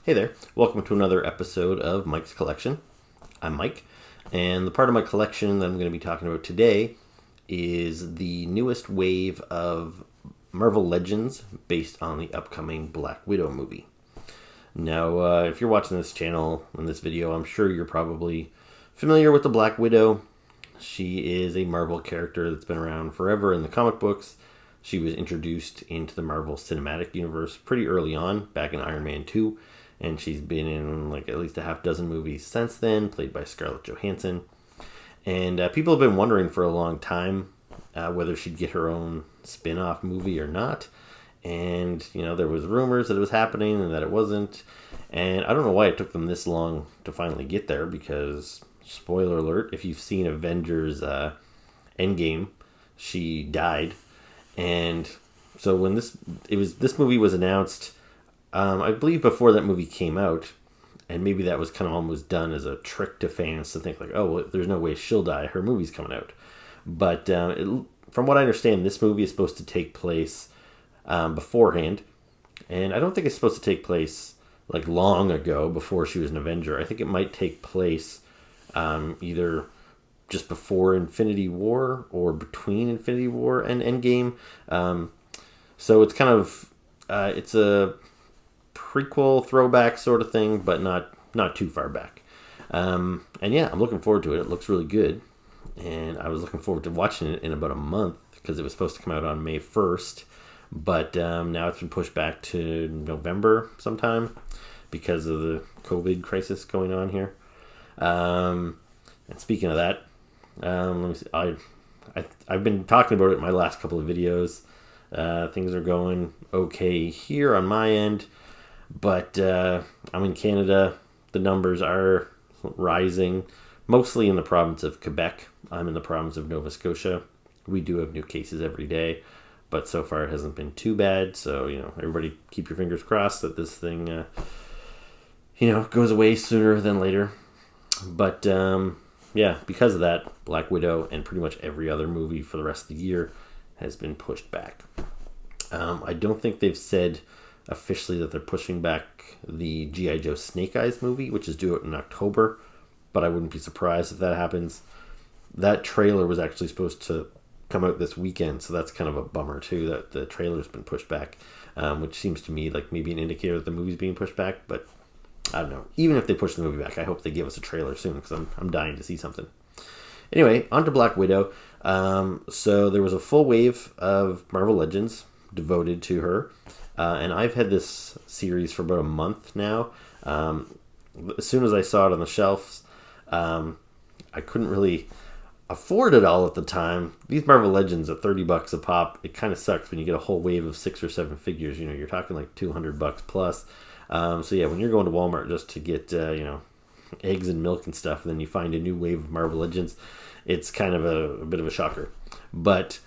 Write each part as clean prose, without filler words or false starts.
Hey there, welcome to another episode of Mike's Collection. I'm Mike, and the part of my collection that I'm going to be talking about today is the newest wave of Marvel Legends based on the upcoming Black Widow movie. Now, if you're watching this channel and this video, I'm sure you're probably familiar with the Black Widow. She is a Marvel character that's been around forever in the comic books. She was introduced into the Marvel Cinematic Universe pretty early on, back in Iron Man 2. And she's been in like at least a half dozen movies since then, played by Scarlett Johansson. And people have been wondering for a long time whether she'd get her own spin-off movie or not. And, you know, there was rumors that it was happening and that it wasn't. And I don't know why it took them this long to finally get there because, spoiler alert, if you've seen Avengers Endgame, she died. And so when this movie was announced, I believe before that movie came out, and maybe that was kind of almost done as a trick to fans to think like, oh, well, there's no way she'll die. Her movie's coming out. But from what I understand, this movie is supposed to take place beforehand. And I don't think it's supposed to take place like long ago before she was an Avenger. I think it might take place either just before Infinity War or between Infinity War and Endgame. So it's kind of, it's a prequel throwback sort of thing, but not too far back. And yeah, I'm looking forward to it. It looks really good. And I was looking forward to watching it in about a month because it was supposed to come out on May 1st. But now it's been pushed back to November sometime because of the COVID crisis going on here. And speaking of that, let me see. I've been talking about it in my last couple of videos. Things are going okay here on my end. But I'm in Canada. The numbers are rising, mostly in the province of Quebec. I'm in the province of Nova Scotia. We do have new cases every day, but so far it hasn't been too bad. So, you know, everybody keep your fingers crossed that this thing, goes away sooner than later. But, yeah, because of that, Black Widow and pretty much every other movie for the rest of the year has been pushed back. I don't think they've said officially that they're pushing back the G.I. Joe Snake Eyes movie, which is due out in October, but I wouldn't be surprised if that happens. That trailer was actually supposed to come out this weekend, so that's kind of a bummer too, that the trailer's been pushed back, which seems to me like maybe an indicator that the movie's being pushed back, but I don't know. Even if they push the movie back, I hope they give us a trailer soon, because I'm dying to see something. Anyway, on to Black Widow. So there was a full wave of Marvel Legends devoted to her. And I've had this series for about a month now. As soon as I saw it on the shelves, I couldn't really afford it all at the time. These Marvel Legends at $30 a pop, it kind of sucks when you get a whole wave of 6 or 7 figures. You know, you're talking like $200 plus. So yeah, when you're going to Walmart just to get, eggs and milk and stuff, and then you find a new wave of Marvel Legends, it's kind of a bit of a shocker. But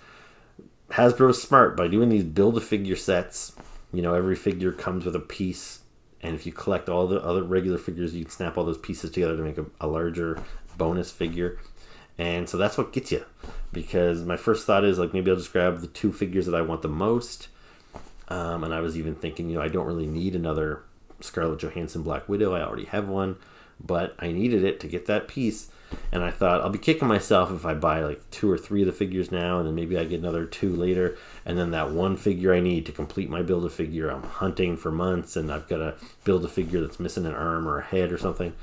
Hasbro's smart by doing these build-a-figure sets. You know, every figure comes with a piece, and if you collect all the other regular figures, you can snap all those pieces together to make a larger bonus figure. And so that's what gets you. Because my first thought is, like, maybe I'll just grab the 2 figures that I want the most. And I was even thinking, I don't really need another Scarlett Johansson Black Widow. I already have one. But I needed it to get that piece. And I thought, I'll be kicking myself if I buy like 2 or 3 of the figures now, and then maybe I get another 2 later, and then that one figure I need to complete my Build-A-Figure, I'm hunting for months, and I've got to build a figure that's missing an arm or a head or something.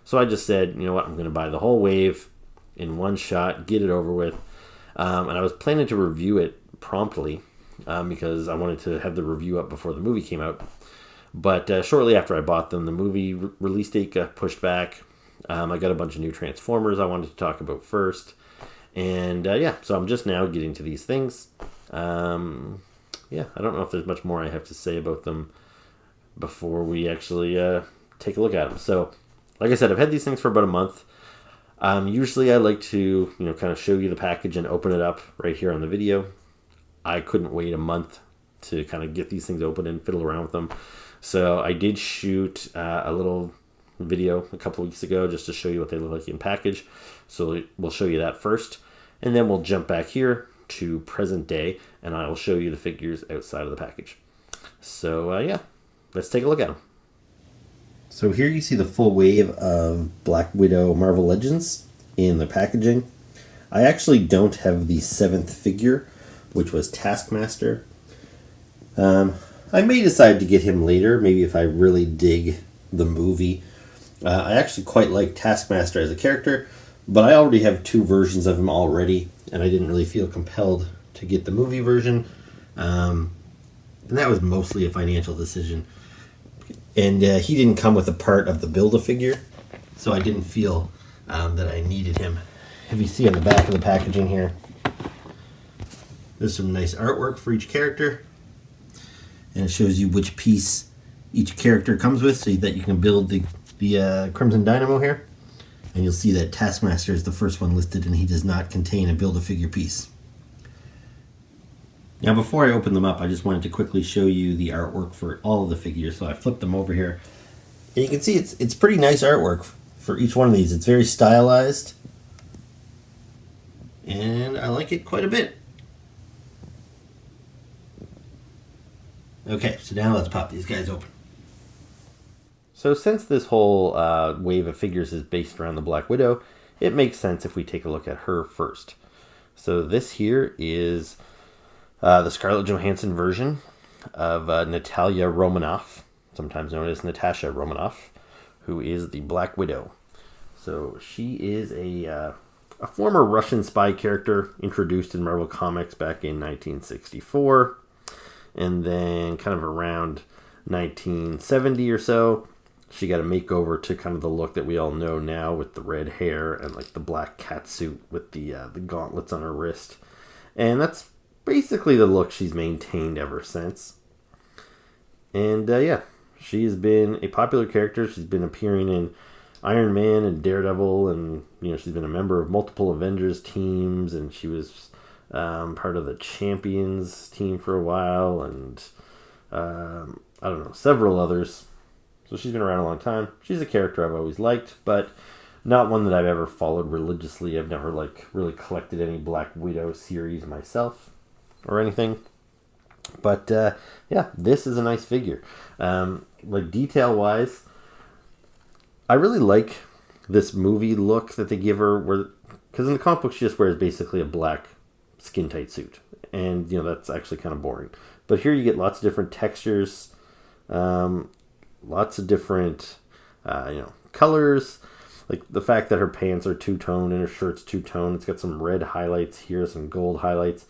So I just said, you know what, I'm going to buy the whole wave in one shot, get it over with. And I was planning to review it promptly because I wanted to have the review up before the movie came out. But shortly after I bought them, the movie release date got pushed back. I got a bunch of new Transformers I wanted to talk about first. And so I'm just now getting to these things. I don't know if there's much more I have to say about them before we actually take a look at them. So, like I said, I've had these things for about a month. Usually I like to, kind of show you the package and open it up right here on the video. I couldn't wait a month to kind of get these things open and fiddle around with them. So I did shoot a little video a couple weeks ago just to show you what they look like in package. So we'll show you that first, and then we'll jump back here to present day, and I will show you the figures outside of the package. So let's take a look at them. So here you see the full wave of Black Widow Marvel Legends in the packaging. I actually don't have the 7th figure, which was Taskmaster. I may decide to get him later, maybe if I really dig the movie. I actually quite like Taskmaster as a character, but I already have 2 versions of him already, and I didn't really feel compelled to get the movie version. And that was mostly a financial decision. And he didn't come with a part of the Build-A-Figure, so I didn't feel that I needed him. If you see on the back of the packaging here, there's some nice artwork for each character. And it shows you which piece each character comes with so that you can build the Crimson Dynamo here. And you'll see that Taskmaster is the first one listed and he does not contain a Build-A-Figure piece. Now before I open them up, I just wanted to quickly show you the artwork for all of the figures. So I flipped them over here. And you can see it's pretty nice artwork for each one of these. It's very stylized. And I like it quite a bit. Okay, so now let's pop these guys open. So since this whole wave of figures is based around the Black Widow, it makes sense if we take a look at her first. So this here is the Scarlett Johansson version of Natalia Romanoff, sometimes known as Natasha Romanoff, who is the Black Widow. So she is a former Russian spy character introduced in Marvel Comics back in 1964. And then kind of around 1970 or so, she got a makeover to kind of the look that we all know now with the red hair and like the black cat suit with the gauntlets on her wrist. And that's basically the look she's maintained ever since. And yeah, she has been a popular character. She's been appearing in Iron Man and Daredevil, and she's been a member of multiple Avengers teams, and she was part of the Champions team for a while, and I don't know, several others. So she's been around a long time. She's a character I've always liked, but not one that I've ever followed religiously. I've never really collected any Black Widow series myself or anything. But yeah, this is a nice figure. Detail wise, I really like this movie look that they give her, because in the comic book she just wears basically a black skin tight suit, and that's actually kind of boring. But here you get lots of different textures, lots of different colors, like the fact that her pants are two-tone and her shirt's two-tone. It's got some red highlights here, some gold highlights.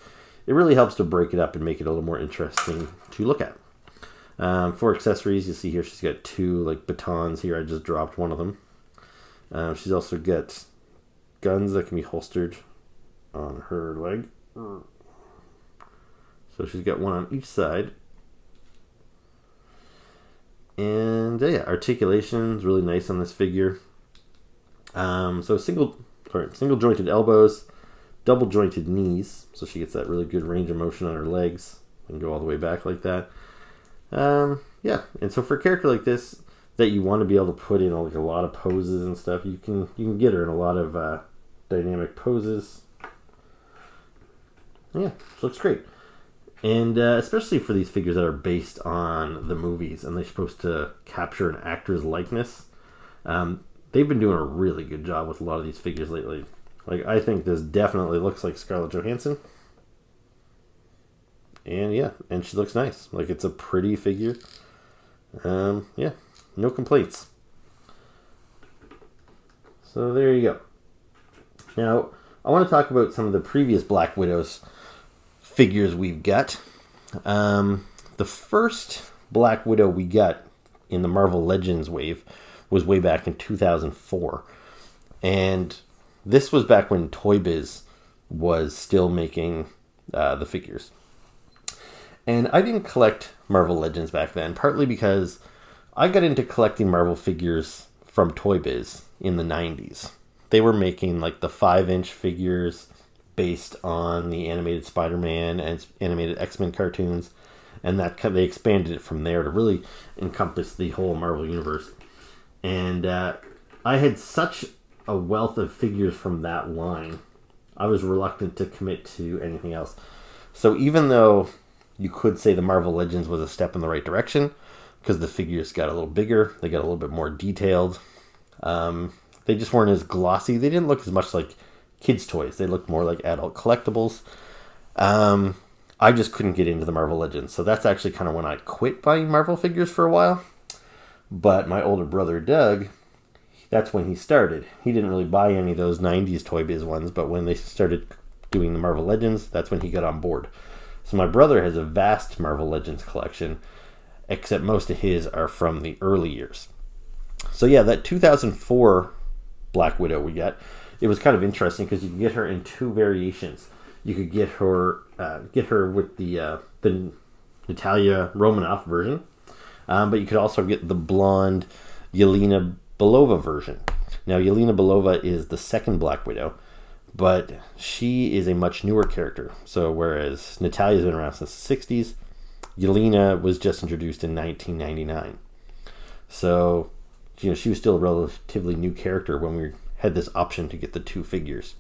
It really helps to break it up and make it a little more interesting to look at. For accessories, you see here she's got 2 batons here. I just dropped one of them. She's also got guns that can be holstered on her leg. So she's got one on each side. And yeah, articulation is really nice on this figure. So single jointed elbows, double jointed knees, so she gets that really good range of motion on her legs and go all the way back like that. Yeah, and so for a character like this that you want to be able to put in a lot of poses and stuff, you can get her in a lot of dynamic poses. Yeah, she looks great. And especially for these figures that are based on the movies and they're supposed to capture an actor's likeness, they've been doing a really good job with a lot of these figures lately. I think this definitely looks like Scarlett Johansson. And yeah, and she looks nice. It's a pretty figure. Yeah, no complaints. So there you go. Now, I want to talk about some of the previous Black Widows figures we've got. The first Black Widow we got in the Marvel Legends wave was way back in 2004. And this was back when Toy Biz was still making the figures. And I didn't collect Marvel Legends back then, partly because I got into collecting Marvel figures from Toy Biz in the 90s. They were making the 5-inch figures based on the animated Spider-Man and animated X-Men cartoons, and that they expanded it from there to really encompass the whole Marvel universe. And I had such a wealth of figures from that line, I was reluctant to commit to anything else. So even though you could say the Marvel Legends was a step in the right direction, because the figures got a little bigger. They got a little bit more detailed. They just weren't as glossy. They didn't look as much like kids' toys. They looked more like adult collectibles. I just couldn't get into the Marvel Legends. So that's actually kind of when I quit buying Marvel figures for a while. But my older brother, Doug, that's when he started. He didn't really buy any of those 90s Toy Biz ones, but when they started doing the Marvel Legends, that's when he got on board. So my brother has a vast Marvel Legends collection, except most of his are from the early years. So yeah, that 2004 Black Widow we got, it was kind of interesting because you could get her in two variations. You could get her with the Natalia Romanoff version, but you could also get the blonde Yelena Belova version. Now, Yelena Belova is the second Black Widow, but she is a much newer character. So whereas Natalia's been around since the 60s, Yelena was just introduced in 1999. So, she was still a relatively new character when we had this option to get the two figures.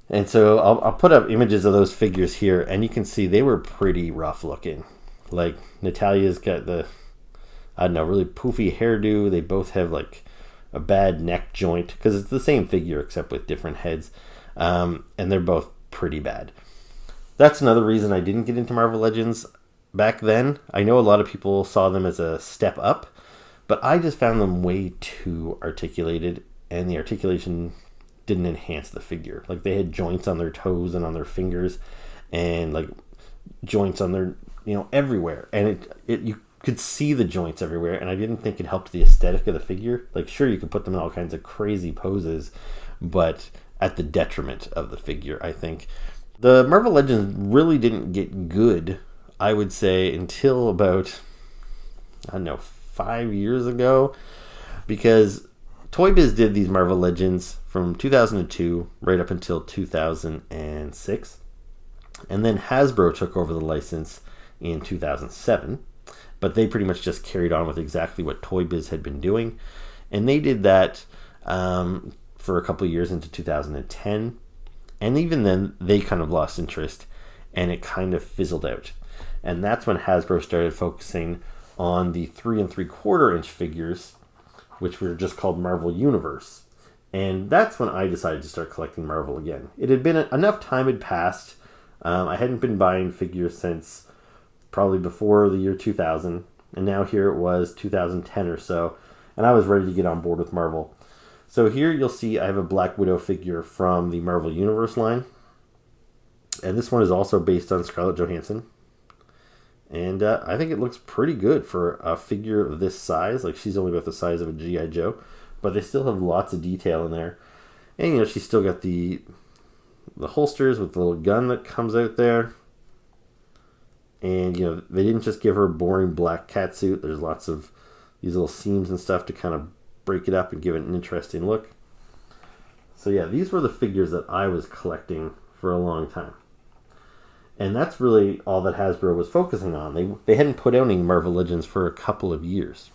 And so I'll put up images of those figures here, and you can see they were pretty rough looking. Like, Natalia's got the, really poofy hairdo. They both have like a bad neck joint, because it's the same figure except with different heads. And they're both pretty bad. That's another reason I didn't get into Marvel Legends back then. I know a lot of people saw them as a step up, but I just found them way too articulated, and the articulation didn't enhance the figure. Like, they had joints on their toes and on their fingers, and like joints on their, everywhere, and you could see the joints everywhere, and I didn't think it helped the aesthetic of the figure. Like, sure, you could put them in all kinds of crazy poses, but at the detriment of the figure, I think. The Marvel Legends really didn't get good, I would say, until about, 5 years ago, because Toy Biz did these Marvel Legends from 2002 right up until 2006. And then Hasbro took over the license in 2007. But they pretty much just carried on with exactly what Toy Biz had been doing. And they did that for a couple of years into 2010. And even then, they kind of lost interest, and it kind of fizzled out. And that's when Hasbro started focusing on the 3 3/4 inch figures, which were just called Marvel Universe. And that's when I decided to start collecting Marvel again. It had been enough time had passed. I hadn't been buying figures since probably before the year 2000. And now here it was 2010 or so. And I was ready to get on board with Marvel. So here you'll see I have a Black Widow figure from the Marvel Universe line. And this one is also based on Scarlett Johansson. And I think it looks pretty good for a figure of this size. Like, she's only about the size of a G.I. Joe. But they still have lots of detail in there. And, she's still got the holsters with the little gun that comes out there. And, they didn't just give her a boring black catsuit. There's lots of these little seams and stuff to kind of break it up and give it an interesting look. So, yeah, these were the figures that I was collecting for a long time. And that's really all that Hasbro was focusing on. They hadn't put out any Marvel Legends for a couple of years.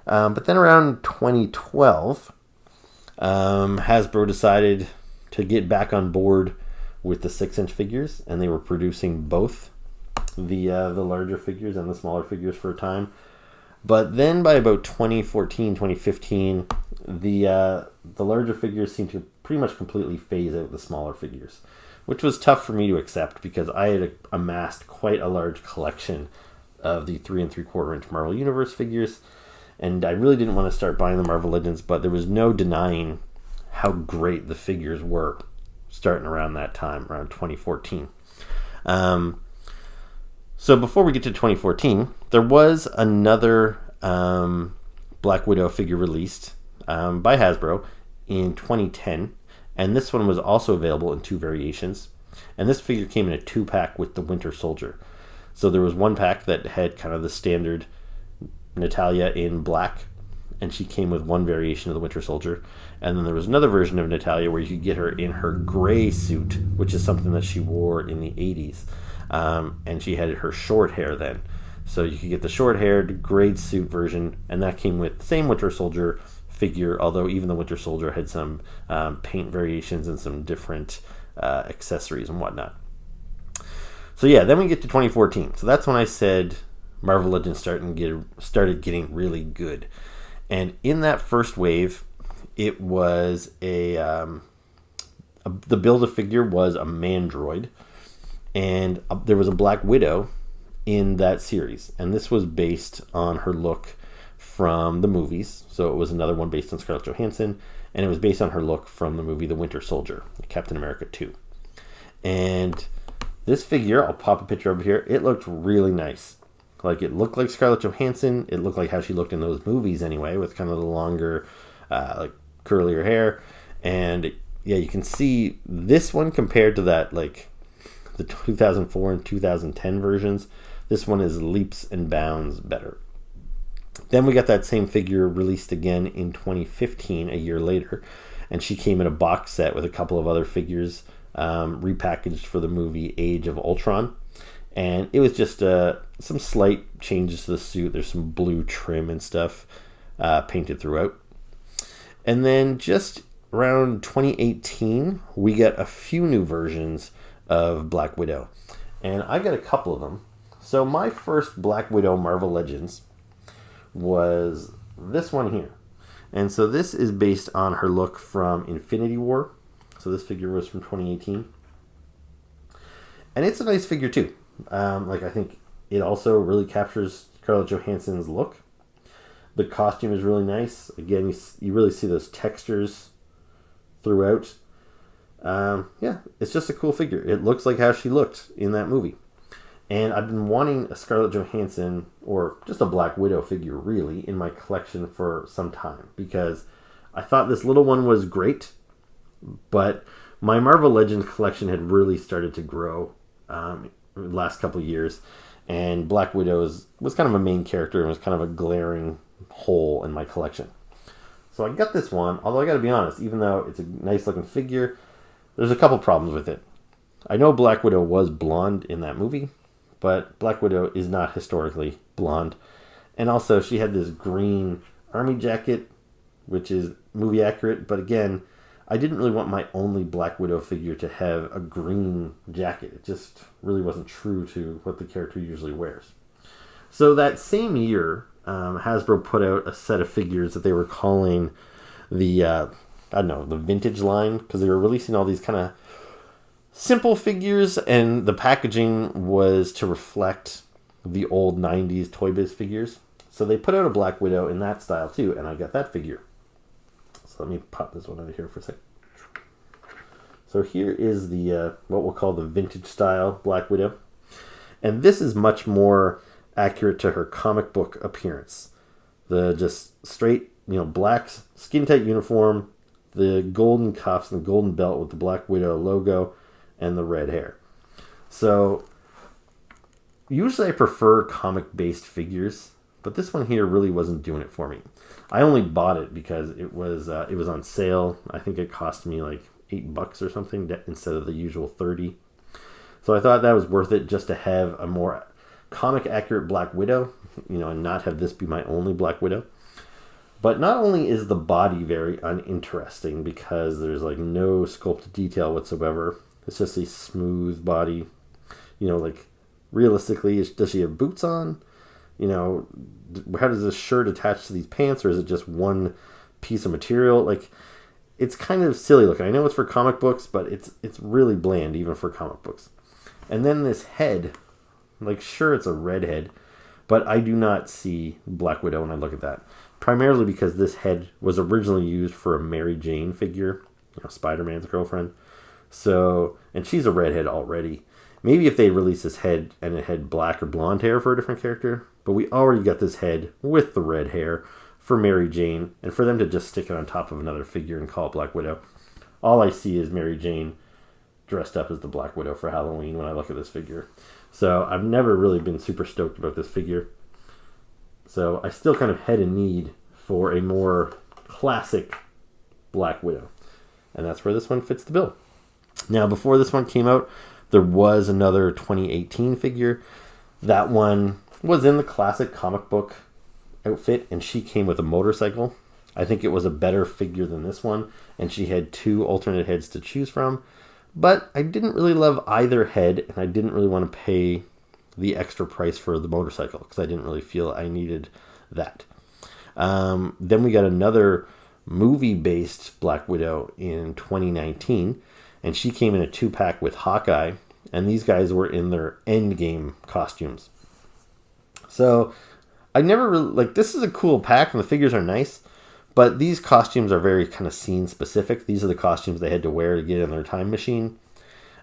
But then around 2012, Hasbro decided to get back on board with the 6-inch figures, and they were producing both the larger figures and the smaller figures for a time. But then by about 2014, 2015, the larger figures seemed to pretty much completely phase out the smaller figures, which was tough for me to accept because I had amassed quite a large collection of the 3 3/4 inch Marvel Universe figures, and I really didn't want to start buying the Marvel Legends, but there was no denying how great the figures were starting around that time, around 2014. So before we get to 2014, there was another Black Widow figure released by Hasbro in 2010. And this one was also available in 2 variations. And this figure came in a 2-pack with the Winter Soldier. So there was one pack that had kind of the standard Natalia in black, and she came with one variation of the Winter Soldier. And then there was another version of Natalia where you could get her in her gray suit, which is something that she wore in the 80s. And she had her short hair then. So you could get the short-haired gray suit version, and that came with the same Winter Soldier figure, although even the Winter Soldier had some paint variations and some different accessories and whatnot. So yeah, then we get to 2014. So that's when I said Marvel Legends started getting really good. And in that first wave, it was the Build-A-Figure was a Mandroid, and there was a Black Widow in that series. And this was based on her look from the movies. So it was another one based on Scarlett Johansson, and it was based on her look from the movie The Winter Soldier, Captain America 2. And this figure, I'll pop a picture over here, it looked really nice. Like, it looked like Scarlett Johansson. It looked like how she looked in those movies anyway, with kind of the longer, like, curlier hair. And yeah, you can see this one compared to that, like, the 2004 and 2010 versions. This one is leaps and bounds better. Then we got that same figure released again in 2015, a year later, and she came in a box set with a couple of other figures repackaged for the movie Age of Ultron. And it was just some slight changes to the suit. There's some blue trim and stuff painted throughout. And then just around 2018, we got a few new versions of Black Widow. And I got a couple of them. So my first Black Widow Marvel Legends was this one here. And so this is based on her look from Infinity War. So this figure was from 2018. And it's a nice figure too. I think it also really captures Scarlett Johansson's look. The costume is really nice. Again, you really see those textures throughout. Yeah, it's just a cool figure. It looks like how she looked in that movie. And I've been wanting a Scarlett Johansson, or just a Black Widow figure really, in my collection for some time. Because I thought this little one was great, but my Marvel Legends collection had really started to grow last couple of years. And Black Widow was kind of a main character and was kind of a glaring hole in my collection. So I got this one, although I got to be honest, even though it's a nice looking figure, there's a couple problems with it. I know Black Widow was blonde in that movie, but Black Widow is not historically blonde. And also, she had this green army jacket, which is movie accurate. But again, I didn't really want my only Black Widow figure to have a green jacket. It just really wasn't true to what the character usually wears. So that same year, Hasbro put out a set of figures that they were calling the vintage line, because they were releasing all these kind of simple figures, and the packaging was to reflect the old 90s Toy Biz figures. So they put out a Black Widow in that style too, and I got that figure. So let me pop this one out of here for a second. So here is the what we'll call the vintage style Black Widow. And this is much more accurate to her comic book appearance. The just straight, black skin tight uniform, the golden cuffs and the golden belt with the Black Widow logo, and the red hair. So usually I prefer comic-based figures, but this one here really wasn't doing it for me. I only bought it because it was on sale. I think it cost me like $8 or something instead of the usual $30. So I thought that was worth it just to have a more comic-accurate Black Widow, and not have this be my only Black Widow. But not only is the body very uninteresting because there's like no sculpted detail whatsoever. It's just a smooth body. Realistically, does she have boots on? How does this shirt attach to these pants, or is it just one piece of material? It's kind of silly looking. I know it's for comic books, but it's really bland even for comic books. And then this head, sure, it's a red head, but I do not see Black Widow when I look at that. Primarily because this head was originally used for a Mary Jane figure, Spider-Man's girlfriend. So, and she's a redhead already. Maybe if they released this head and it had black or blonde hair for a different character, but we already got this head with the red hair for Mary Jane, and for them to just stick it on top of another figure and call it Black Widow, all I see is Mary Jane dressed up as the Black Widow for Halloween when I look at this figure. So I've never really been super stoked about this figure. So I still kind of had a need for a more classic Black Widow. And that's where this one fits the bill. Now, before this one came out, there was another 2018 figure. That one was in the classic comic book outfit, and she came with a motorcycle. I think it was a better figure than this one, and she had two alternate heads to choose from. But I didn't really love either head, and I didn't really want to pay the extra price for the motorcycle because I didn't really feel I needed that. Then we got another movie-based Black Widow in 2019, and she came in a 2-pack with Hawkeye, and these guys were in their Endgame costumes. So I never really, like, this is a cool pack, and the figures are nice, but these costumes are very kind of scene-specific. These are the costumes they had to wear to get in their time machine.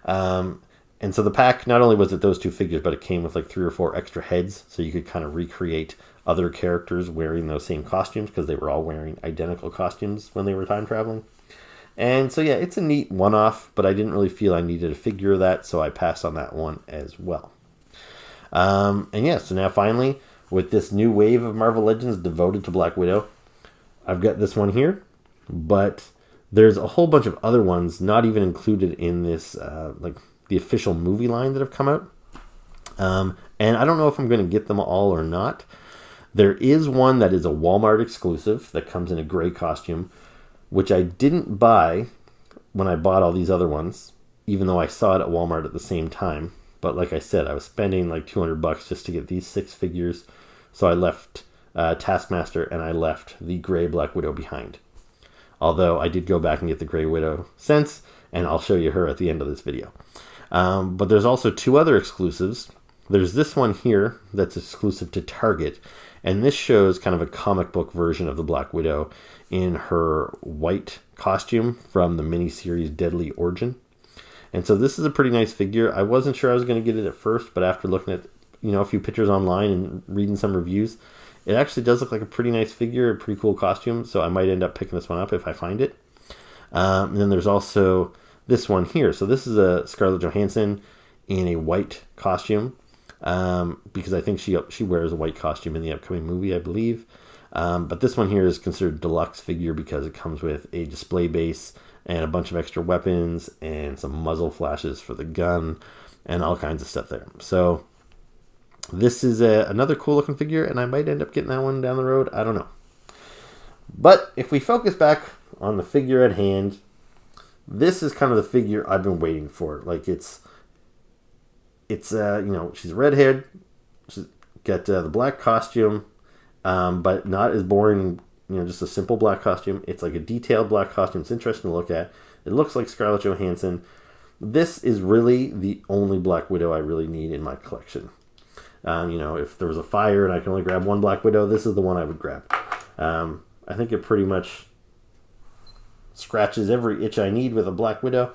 And so the pack, not only was it those 2 figures, but it came with like 3 or 4 extra heads, so you could kind of recreate other characters wearing those same costumes, because they were all wearing identical costumes when they were time traveling. And so yeah, it's a neat one-off, but I didn't really feel I needed a figure of that, so I passed on that one as well. And yeah, so now finally, with this new wave of Marvel Legends devoted to Black Widow, I've got this one here, but there's a whole bunch of other ones not even included in this, like the official movie line that have come out. And I don't know if I'm going to get them all or not. There is one that is a Walmart exclusive that comes in a gray costume, which I didn't buy when I bought all these other ones, even though I saw it at Walmart at the same time. But like I said, I was spending like $200 just to get these 6 figures. So I left Taskmaster and I left the gray Black Widow behind. Although I did go back and get the gray Widow since, and I'll show you her at the end of this video. But there's also 2 other exclusives. There's this one here that's exclusive to Target, and this shows kind of a comic book version of the Black Widow in her white costume from the miniseries Deadly Origin. And so this is a pretty nice figure. I wasn't sure I was going to get it at first, but after looking at a few pictures online and reading some reviews, it actually does look like a pretty nice figure, a pretty cool costume, so I might end up picking this one up if I find it. And then there's also this one here. So this is a Scarlett Johansson in a white costume, because I think she wears a white costume in the upcoming movie, I believe. But this one here is considered deluxe figure because it comes with a display base and a bunch of extra weapons and some muzzle flashes for the gun and all kinds of stuff there. So this is another cool looking figure, and I might end up getting that one down the road. I don't know. But if we focus back on the figure at hand, this is kind of the figure I've been waiting for. Like it's she's redhead, she's got the black costume, but not as boring, just a simple black costume. It's like a detailed black costume. It's interesting to look at. It looks like Scarlett Johansson. This is really the only Black Widow I really need in my collection. If there was a fire and I can only grab one Black Widow, this is the one I would grab. I think it pretty much scratches every itch I need with a Black Widow.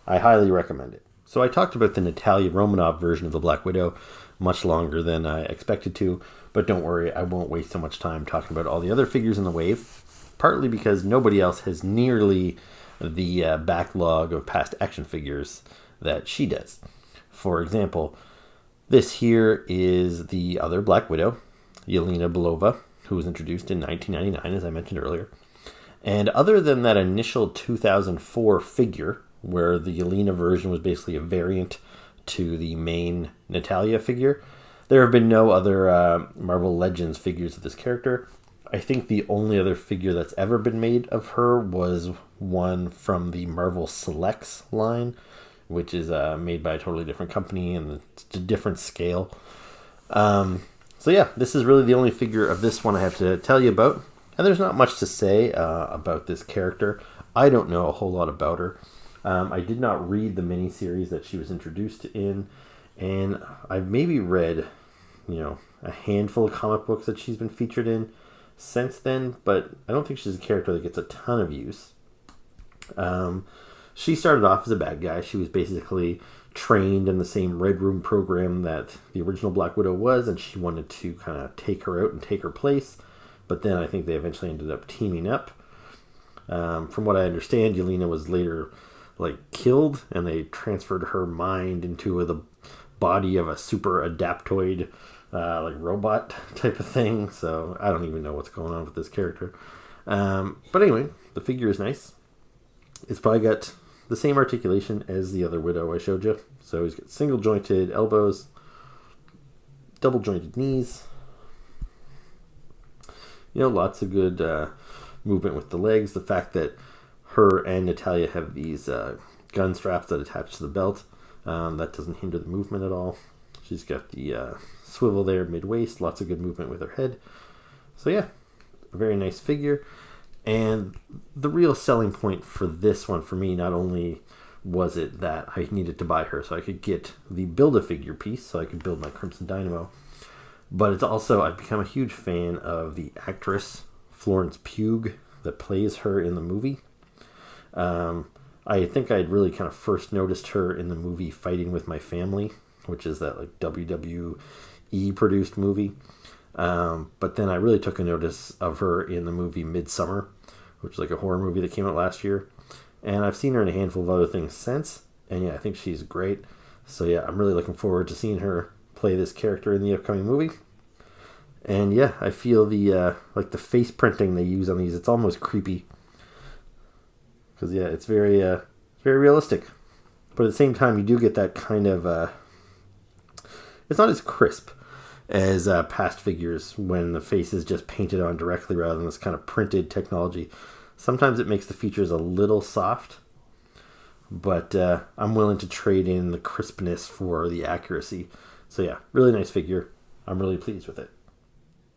I highly recommend it. So I talked about the Natalia Romanoff version of the Black Widow much longer than I expected to, but don't worry, I won't waste so much time talking about all the other figures in the wave, partly because nobody else has nearly the backlog of past action figures that she does. For example, this here is the other Black Widow, Yelena Belova, who was introduced in 1999, as I mentioned earlier. And other than that initial 2004 figure, where the Yelena version was basically a variant to the main Natalia figure, there have been no other Marvel Legends figures of this character. I think the only other figure that's ever been made of her was one from the Marvel Selects line, which is made by a totally different company and it's a different scale. So yeah, this is really the only figure of this one I have to tell you about. And there's not much to say about this character. I don't know a whole lot about her. I did not read the miniseries that she was introduced in, and I've maybe read, a handful of comic books that she's been featured in since then, but I don't think she's a character that gets a ton of use. She started off as a bad guy. She was basically trained in the same Red Room program that the original Black Widow was, and she wanted to kind of take her out and take her place. But then I think they eventually ended up teaming up. From what I understand, Yelena was later killed, and they transferred her mind into the body of a super adaptoid robot type of thing. So I don't even know what's going on with this character. But anyway, the figure is nice. It's probably got the same articulation as the other Widow I showed you. So he's got single jointed elbows, double jointed knees. Lots of good movement with the legs. The fact that her and Natalia have these gun straps that attach to the belt, that doesn't hinder the movement at all. She's got the swivel there mid-waist, lots of good movement with her head. So yeah, a very nice figure. And the real selling point for this one for me, not only was it that I needed to buy her so I could get the Build-A-Figure piece so I could build my Crimson Dynamo, but it's also, I've become a huge fan of the actress Florence Pugh that plays her in the movie. I think I'd really kind of first noticed her in the movie Fighting With My Family, which is that like WWE produced movie. But then I really took a notice of her in the movie Midsummer, which is like a horror movie that came out last year. And I've seen her in a handful of other things since. And yeah, I think she's great. So yeah, I'm really looking forward to seeing her play this character in the upcoming movie. And yeah, I feel the like the face printing they use on these, it's almost creepy. Because yeah, it's very realistic. But at the same time, you do get that kind of... it's not as crisp as past figures when the face is just painted on directly rather than this kind of printed technology. Sometimes it makes the features a little soft, but I'm willing to trade in the crispness for the accuracy. So yeah, really nice figure. I'm really pleased with it.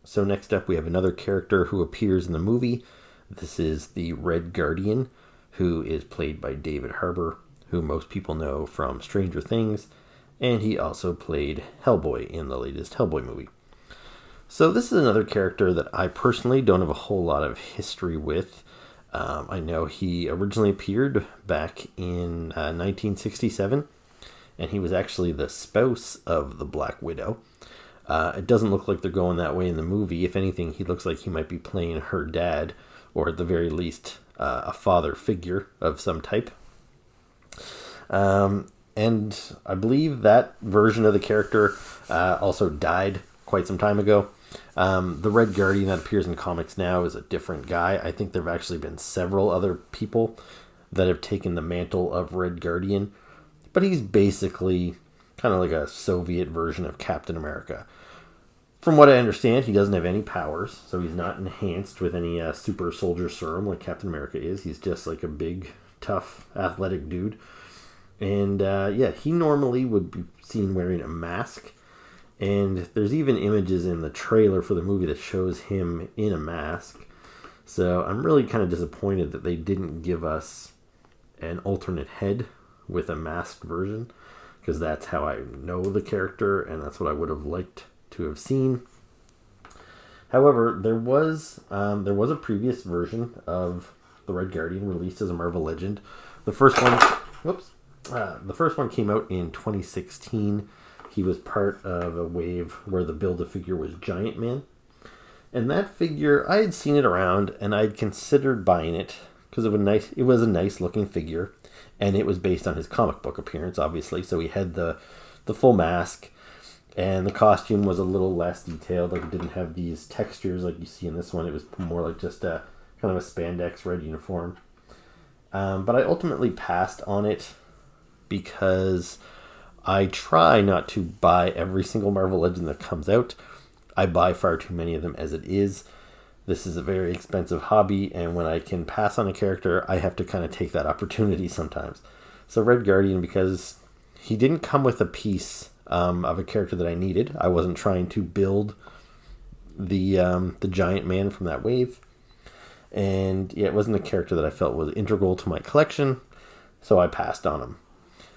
So next up we have another character who appears in the movie. This is the Red Guardian, who is played by David Harbour, who most people know from Stranger Things, and he also played Hellboy in the latest Hellboy movie. So this is another character that I personally don't have a whole lot of history with. I know he originally appeared back in 1967, and he was actually the spouse of the Black Widow. It doesn't look like they're going that way in the movie. If anything, he looks like he might be playing her dad, or at the very least, a father figure of some type. And I believe that version of the character also died quite some time ago. The Red Guardian that appears in comics now is a different guy. I think there have actually been several other people that have taken the mantle of Red Guardian. But he's basically kind of like a Soviet version of Captain America. From what I understand, he doesn't have any powers, so he's not enhanced with any super soldier serum like Captain America is. He's just like a big, tough, athletic dude. And yeah, he normally would be seen wearing a mask. And there's even images in the trailer for the movie that shows him in a mask. So I'm really kind of disappointed that they didn't give us an alternate head with a masked version, because that's how I know the character, and that's what I would have liked to have seen. However, there was a previous version of the Red Guardian released as a Marvel Legend. The first one came out in 2016. He was part of a wave where the Build-A-Figure was Giant Man. And that figure, I had seen it around, and I'd considered buying it because it was a nice looking figure, and it was based on his comic book appearance, obviously. So he had the full mask, and the costume was a little less detailed. Like, it didn't have these textures like you see in this one. It was more like just a kind of a spandex red uniform. But I ultimately passed on it because I try not to buy every single Marvel Legend that comes out. I buy far too many of them as it is. This is a very expensive hobby, and when I can pass on a character, I have to kind of take that opportunity sometimes. So Red Guardian, because he didn't come with a piece of a character that I needed. I wasn't trying to build the Giant Man from that wave. And yeah, it wasn't a character that I felt was integral to my collection, so I passed on him.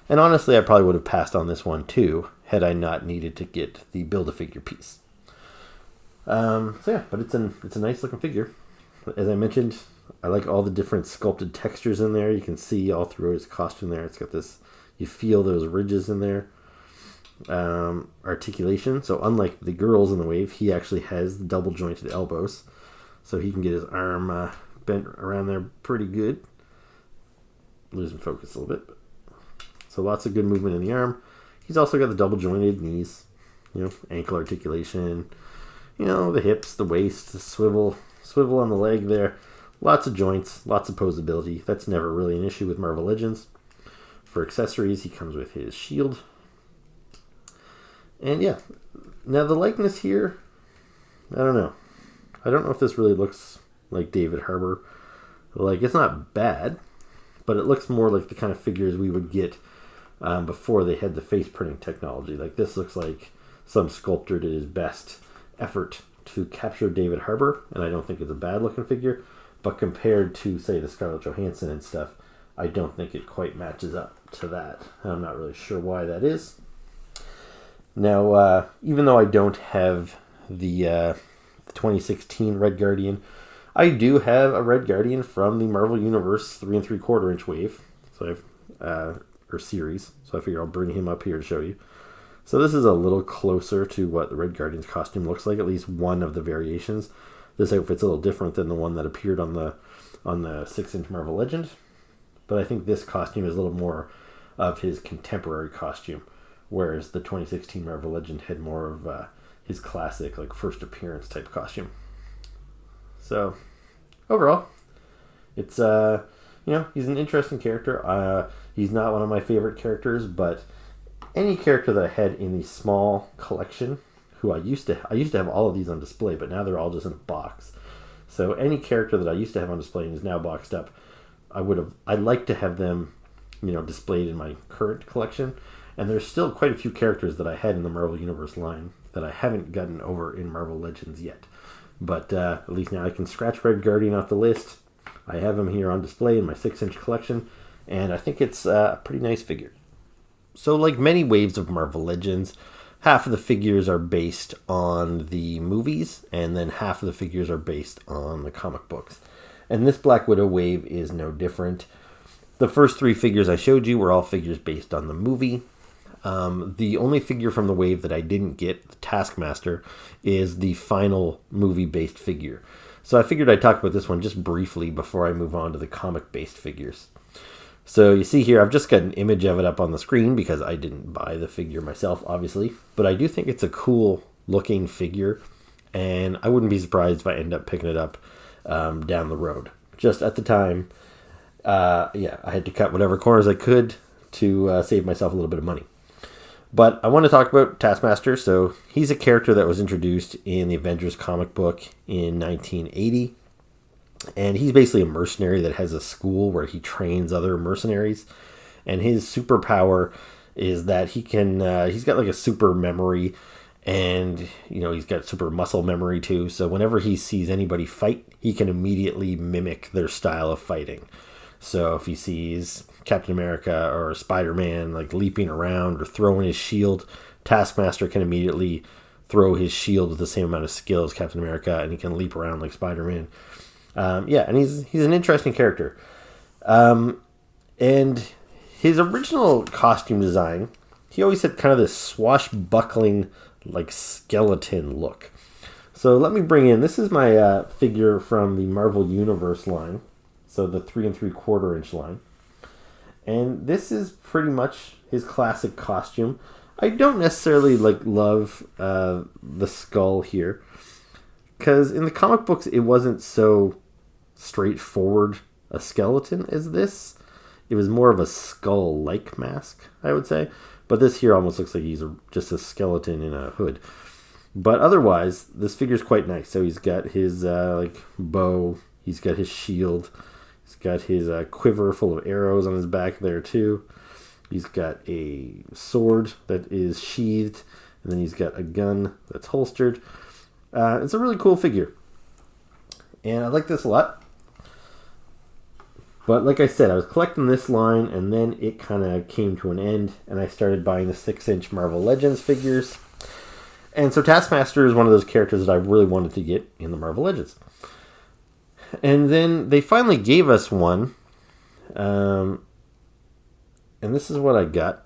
And honestly, I probably would have passed on this one too, had I not needed to get the Build-A-Figure piece. So yeah, but it's a nice looking figure. As I mentioned, I like all the different sculpted textures in there. You can see all through his costume there. It's got this, you feel those ridges in there. Articulation. So unlike the girls in the wave, he actually has the double jointed elbows. So he can get his arm bent around there pretty good. Losing focus a little bit. So lots of good movement in the arm. He's also got the double jointed knees, ankle articulation, the hips, the waist, the swivel on the leg there. Lots of joints, lots of posability. That's never really an issue with Marvel Legends. For accessories, he comes with his shield. And yeah, now the likeness here, I don't know. I don't know if this really looks like David Harbour. Like, it's not bad, but it looks more like the kind of figures we would get before they had the face printing technology. Like, this looks like some sculptor did his best effort to capture David Harbour, and I don't think it's a bad looking figure, but compared to, say, the Scarlett Johansson and stuff, I don't think it quite matches up to that. I'm not really sure why that is. Now, even though I don't have the 2016 Red Guardian, I do have a Red Guardian from the Marvel Universe 3 3/4 inch wave, so or series. So I figure I'll bring him up here to show you. So this is a little closer to what the Red Guardian's costume looks like, at least one of the variations. This outfit's a little different than the one that appeared on the 6-inch Marvel Legend, but I think this costume is a little more of his contemporary costume, whereas the 2016 Marvel Legend had more of his classic, like, first appearance type costume. So overall, it's he's an interesting character. He's not one of my favorite characters, but any character that I had in the small collection, who I used to have all of these on display, but now they're all just in a box. So any character that I used to have on display and is now boxed up, I'd like to have them, displayed in my current collection. And there's still quite a few characters that I had in the Marvel Universe line that I haven't gotten over in Marvel Legends yet. But at least now I can scratch Red Guardian off the list. I have him here on display in my 6-inch collection, and I think it's a pretty nice figure. So, like many waves of Marvel Legends, half of the figures are based on the movies, and then half of the figures are based on the comic books. And this Black Widow wave is no different. The first 3 figures I showed you were all figures based on the movie. The only figure from the wave that I didn't get, the Taskmaster, is the final movie-based figure. So I figured I'd talk about this one just briefly before I move on to the comic-based figures. So you see here, I've just got an image of it up on the screen because I didn't buy the figure myself, obviously. But I do think it's a cool looking figure, and I wouldn't be surprised if I end up picking it up down the road. Just at the time, I had to cut whatever corners I could to save myself a little bit of money. But I want to talk about Taskmaster. So he's a character that was introduced in the Avengers comic book in 1980. And he's basically a mercenary that has a school where he trains other mercenaries. And his superpower is that he's got like a super memory, and he's got super muscle memory too. So whenever he sees anybody fight, he can immediately mimic their style of fighting. So if he sees Captain America or Spider-Man like leaping around or throwing his shield, Taskmaster can immediately throw his shield with the same amount of skill as Captain America, and he can leap around like Spider-Man. And he's an interesting character. And his original costume design, he always had kind of this swashbuckling, like, skeleton look. So let me bring in, this is my figure from the Marvel Universe line, so the 3 3/4 inch line. And this is pretty much his classic costume. I don't necessarily love the skull here, because in the comic books it wasn't so straightforward a skeleton as this. It was more of a skull-like mask, I would say. But this here almost looks like he's just a skeleton in a hood. But otherwise, this figure's quite nice. So he's got his bow, he's got his shield, he's got his quiver full of arrows on his back there too. He's got a sword that is sheathed, and then he's got a gun that's holstered. It's a really cool figure, and I like this a lot. But like I said, I was collecting this line, and then it kind of came to an end, and I started buying the 6-inch Marvel Legends figures. And so Taskmaster is one of those characters that I really wanted to get in the Marvel Legends. And then they finally gave us one, and this is what I got.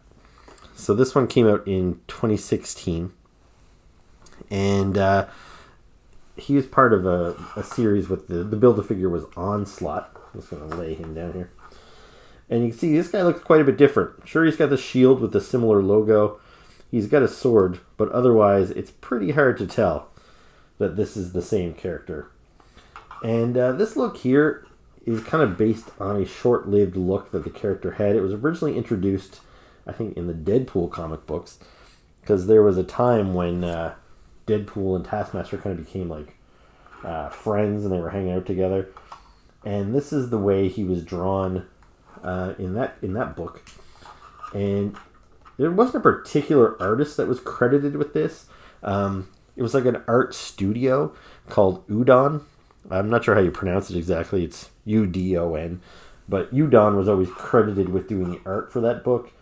So this one came out in 2016, and he was part of a series with the Build-A-Figure was Onslaught. I'm just going to lay him down here. And you can see this guy looks quite a bit different. Sure, he's got the shield with a similar logo. He's got a sword, but otherwise it's pretty hard to tell that this is the same character. And this look here is kind of based on a short-lived look that the character had. It was originally introduced, I think, in the Deadpool comic books, because there was a time when Deadpool and Taskmaster kind of became like friends, and they were hanging out together. And this is the way he was drawn in that book. And there wasn't a particular artist that was credited with this. It was like an art studio called Udon. I'm not sure how you pronounce it exactly. It's Udon. But Udon was always credited with doing the art for that book.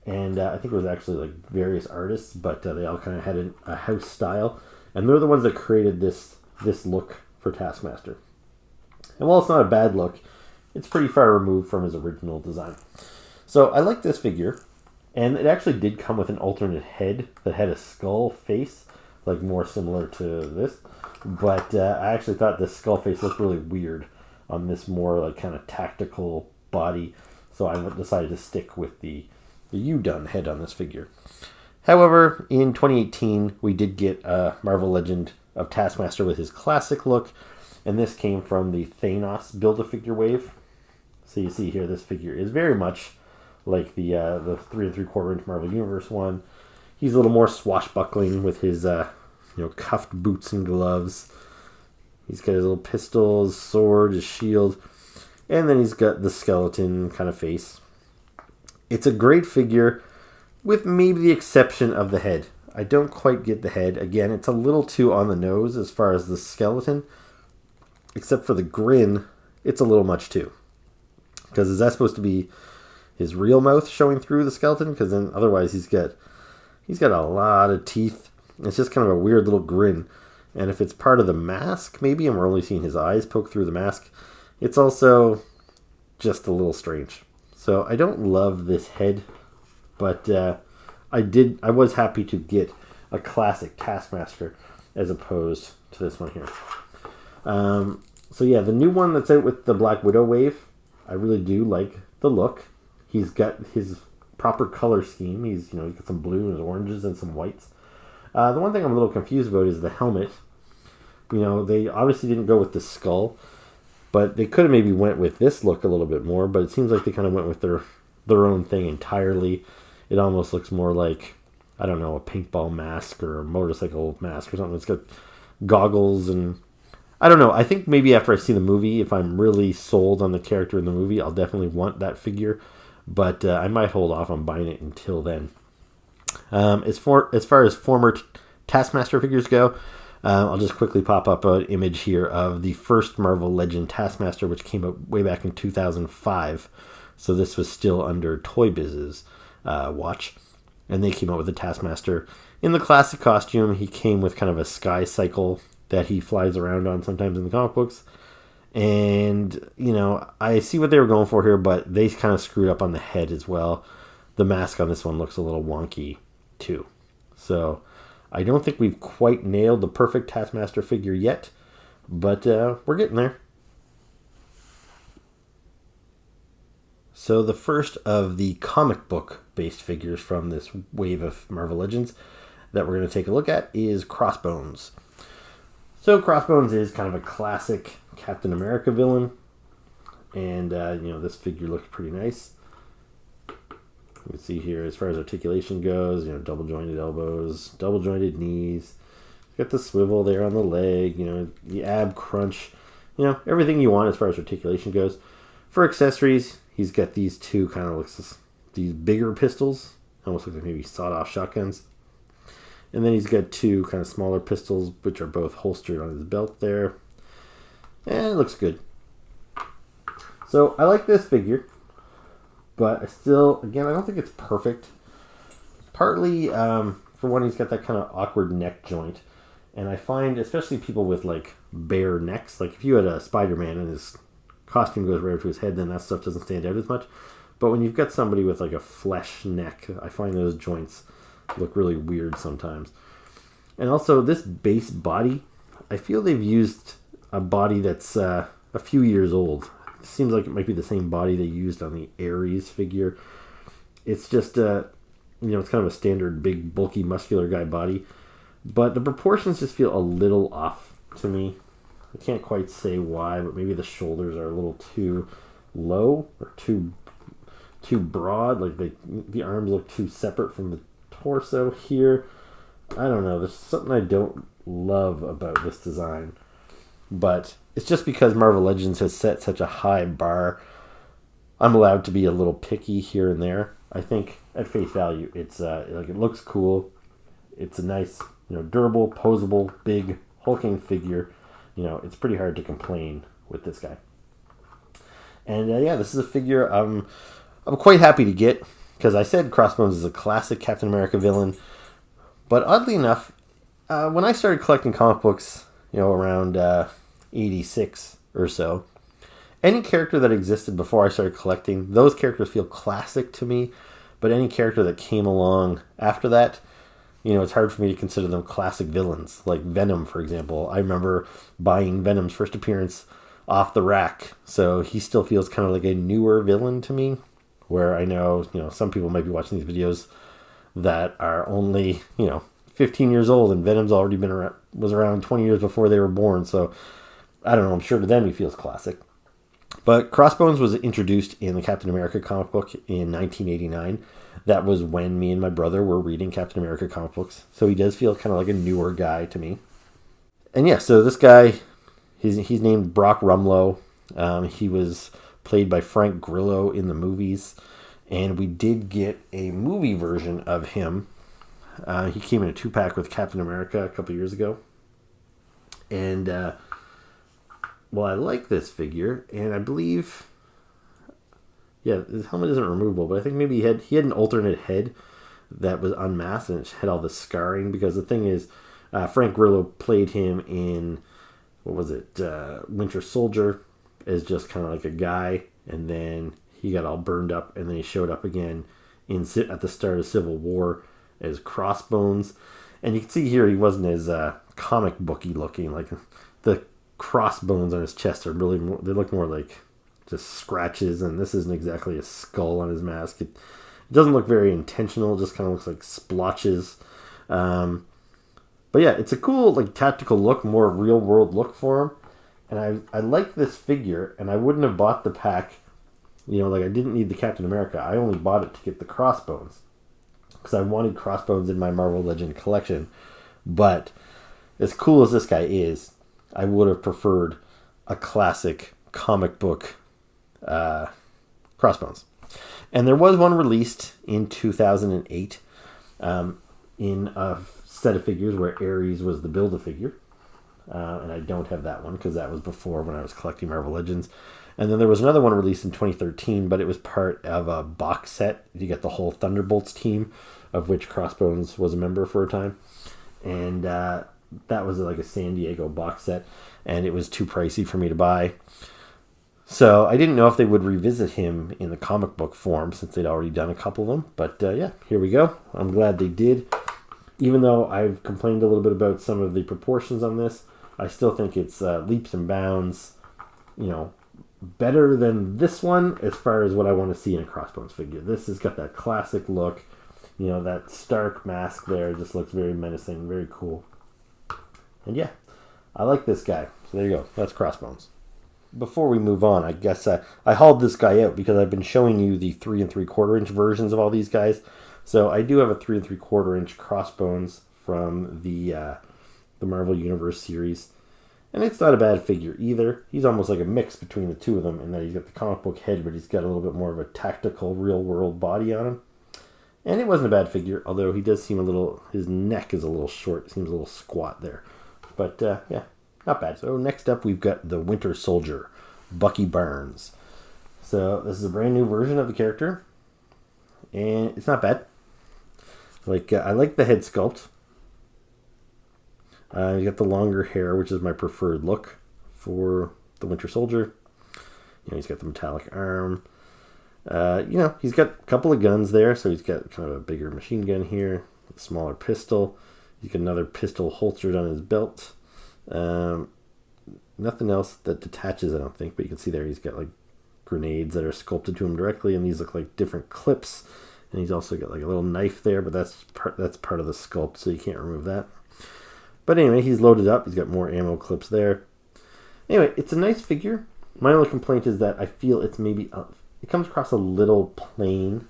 And I think it was actually like various artists, but they all kind of had a house style. And they're the ones that created this look for Taskmaster. And while it's not a bad look, it's pretty far removed from his original design. So I like this figure. And it actually did come with an alternate head that had a skull face, like more similar to this. But I actually thought this skull face looked really weird on this more like kind of tactical body. So I decided to stick with the Udon head on this figure. However, in 2018, we did get a Marvel Legend of Taskmaster with his classic look. And this came from the Thanos Build-A-Figure wave. So you see here, this figure is very much like the 3 3/4 inch Marvel Universe one. He's a little more swashbuckling with his cuffed boots and gloves. He's got his little pistol, his sword, his shield, and then he's got the skeleton kind of face. It's a great figure, with maybe the exception of the head. I don't quite get the head. Again, it's a little too on the nose as far as the skeleton. Except for the grin, it's a little much too. Because is that supposed to be his real mouth showing through the skeleton? Because then otherwise he's got a lot of teeth. It's just kind of a weird little grin. And if it's part of the mask, maybe, and we're only seeing his eyes poke through the mask, it's also just a little strange. So I don't love this head, but I was happy to get a classic Taskmaster as opposed to this one here. So yeah, the new one that's out with the Black Widow wave, I really do like the look. He's got his proper color scheme. He's got some blue and oranges and some whites. The one thing I'm a little confused about is the helmet. They obviously didn't go with the skull, but they could have maybe went with this look a little bit more, but it seems like they kind of went with their own thing entirely. It almost looks more like, I don't know, a paintball mask or a motorcycle mask or something. It's got goggles and I don't know. I think maybe after I see the movie, if I'm really sold on the character in the movie, I'll definitely want that figure. But I might hold off on buying it until then. As far as former Taskmaster figures go, I'll just quickly pop up an image here of the first Marvel Legend Taskmaster, which came out way back in 2005. So this was still under Toy Biz's watch. And they came out with the Taskmaster in the classic costume. He came with kind of a sky cycle that he flies around on sometimes in the comic books. And, I see what they were going for here, but they kind of screwed up on the head as well. The mask on this one looks a little wonky, too. So, I don't think we've quite nailed the perfect Taskmaster figure yet, but we're getting there. So, the first of the comic book-based figures from this wave of Marvel Legends that we're going to take a look at is Crossbones. So Crossbones is kind of a classic Captain America villain. And, this figure looks pretty nice. You can see here, as far as articulation goes, double-jointed elbows, double-jointed knees. Got the swivel there on the leg, the ab crunch. Everything you want as far as articulation goes. For accessories, he's got these two these bigger pistols. Almost look like maybe sawed-off shotguns. And then he's got two kind of smaller pistols, which are both holstered on his belt there. And it looks good. So I like this figure, but I don't think it's perfect. Partly, for one, he's got that kind of awkward neck joint. And I find, especially people with like bare necks, like if you had a Spider-Man and his costume goes right up to his head, then that stuff doesn't stand out as much. But when you've got somebody with like a flesh neck, I find those joints look really weird sometimes. And also this base body, I feel they've used a body that's a few years old. It seems like it might be the same body they used on the Ares figure. It's just it's kind of a standard big bulky muscular guy body, but the proportions just feel a little off to me. I can't quite say why, but maybe the shoulders are a little too low or too broad, like the arms look too separate from the torso here. I don't know, there's something I don't love about this design, but it's just because Marvel Legends has set such a high bar. I'm allowed to be a little picky here and there. I think at face value, it's like it looks cool. It's a nice, durable, posable, big, hulking figure. It's pretty hard to complain with this guy. And yeah, this is a figure I'm quite happy to get, because I said Crossbones is a classic Captain America villain. But oddly enough, when I started collecting comic books, around 86 or so, any character that existed before I started collecting, those characters feel classic to me. But any character that came along after that, it's hard for me to consider them classic villains. Like Venom, for example. I remember buying Venom's first appearance off the rack. So he still feels kind of like a newer villain to me. Where I know, some people might be watching these videos that are only, 15 years old, and Venom's already was around 20 years before they were born. So I don't know. I'm sure to them he feels classic. But Crossbones was introduced in the Captain America comic book in 1989. That was when me and my brother were reading Captain America comic books. So he does feel kind of like a newer guy to me. And yeah, so this guy, he's named Brock Rumlow. He was played by Frank Grillo in the movies. And we did get a movie version of him. He came in a 2-pack with Captain America a couple years ago. And, well, I like this figure. And I believe, yeah, his helmet isn't removable. But I think maybe he had an alternate head that was unmasked. And it had all the scarring. Because the thing is, Frank Grillo played him in, what was it, Winter Soldier, as just kind of like a guy. And then he got all burned up, and then he showed up again at the start of Civil War as Crossbones. And you can see here he wasn't as comic booky looking. Like the crossbones on his chest are really they look more like just scratches, and this isn't exactly a skull on his mask. It doesn't look very intentional. It just kind of looks like splotches. But yeah, it's a cool like tactical look, more real world look for him. And I like this figure, and I wouldn't have bought the pack. Like I didn't need the Captain America. I only bought it to get the Crossbones. Because I wanted Crossbones in my Marvel Legend collection. But as cool as this guy is, I would have preferred a classic comic book Crossbones. And there was one released in 2008 in a set of figures where Ares was the Build-A-Figure. And I don't have that one because that was before when I was collecting Marvel Legends. And then there was another one released in 2013, but it was part of a box set. You get the whole Thunderbolts team, of which Crossbones was a member for a time. And that was like a San Diego box set, and it was too pricey for me to buy. So I didn't know if they would revisit him in the comic book form since they'd already done a couple of them. But yeah, here we go. I'm glad they did. Even though I've complained a little bit about some of the proportions on this, I still think it's leaps and bounds, better than this one as far as what I want to see in a Crossbones figure. This has got that classic look. That Stark mask there just looks very menacing, very cool. And yeah, I like this guy. So there you go. That's Crossbones. Before we move on, I guess I hauled this guy out because I've been showing you the 3 3/4 inch versions of all these guys. So I do have a 3 3/4 inch Crossbones from the Marvel Universe series. And it's not a bad figure either. He's almost like a mix between the two of them in that he's got the comic book head, but he's got a little bit more of a tactical, real-world body on him. And it wasn't a bad figure, although he does seem his neck is a little short. It seems a little squat there. But yeah, not bad. So next up, we've got the Winter Soldier, Bucky Barnes. So this is a brand new version of the character. And it's not bad. I like the head sculpt. You got the longer hair, which is my preferred look for the Winter Soldier. He's got the metallic arm. He's got a couple of guns there. So he's got kind of a bigger machine gun here, a smaller pistol. He's got another pistol holstered on his belt. Nothing else that detaches, I don't think. But you can see there he's got like grenades that are sculpted to him directly, and these look like different clips. And he's also got like a little knife there, but that's part of the sculpt, so you can't remove that. But anyway, he's loaded up. He's got more ammo clips there. Anyway, it's a nice figure. My only complaint is that I feel it's maybe it comes across a little plain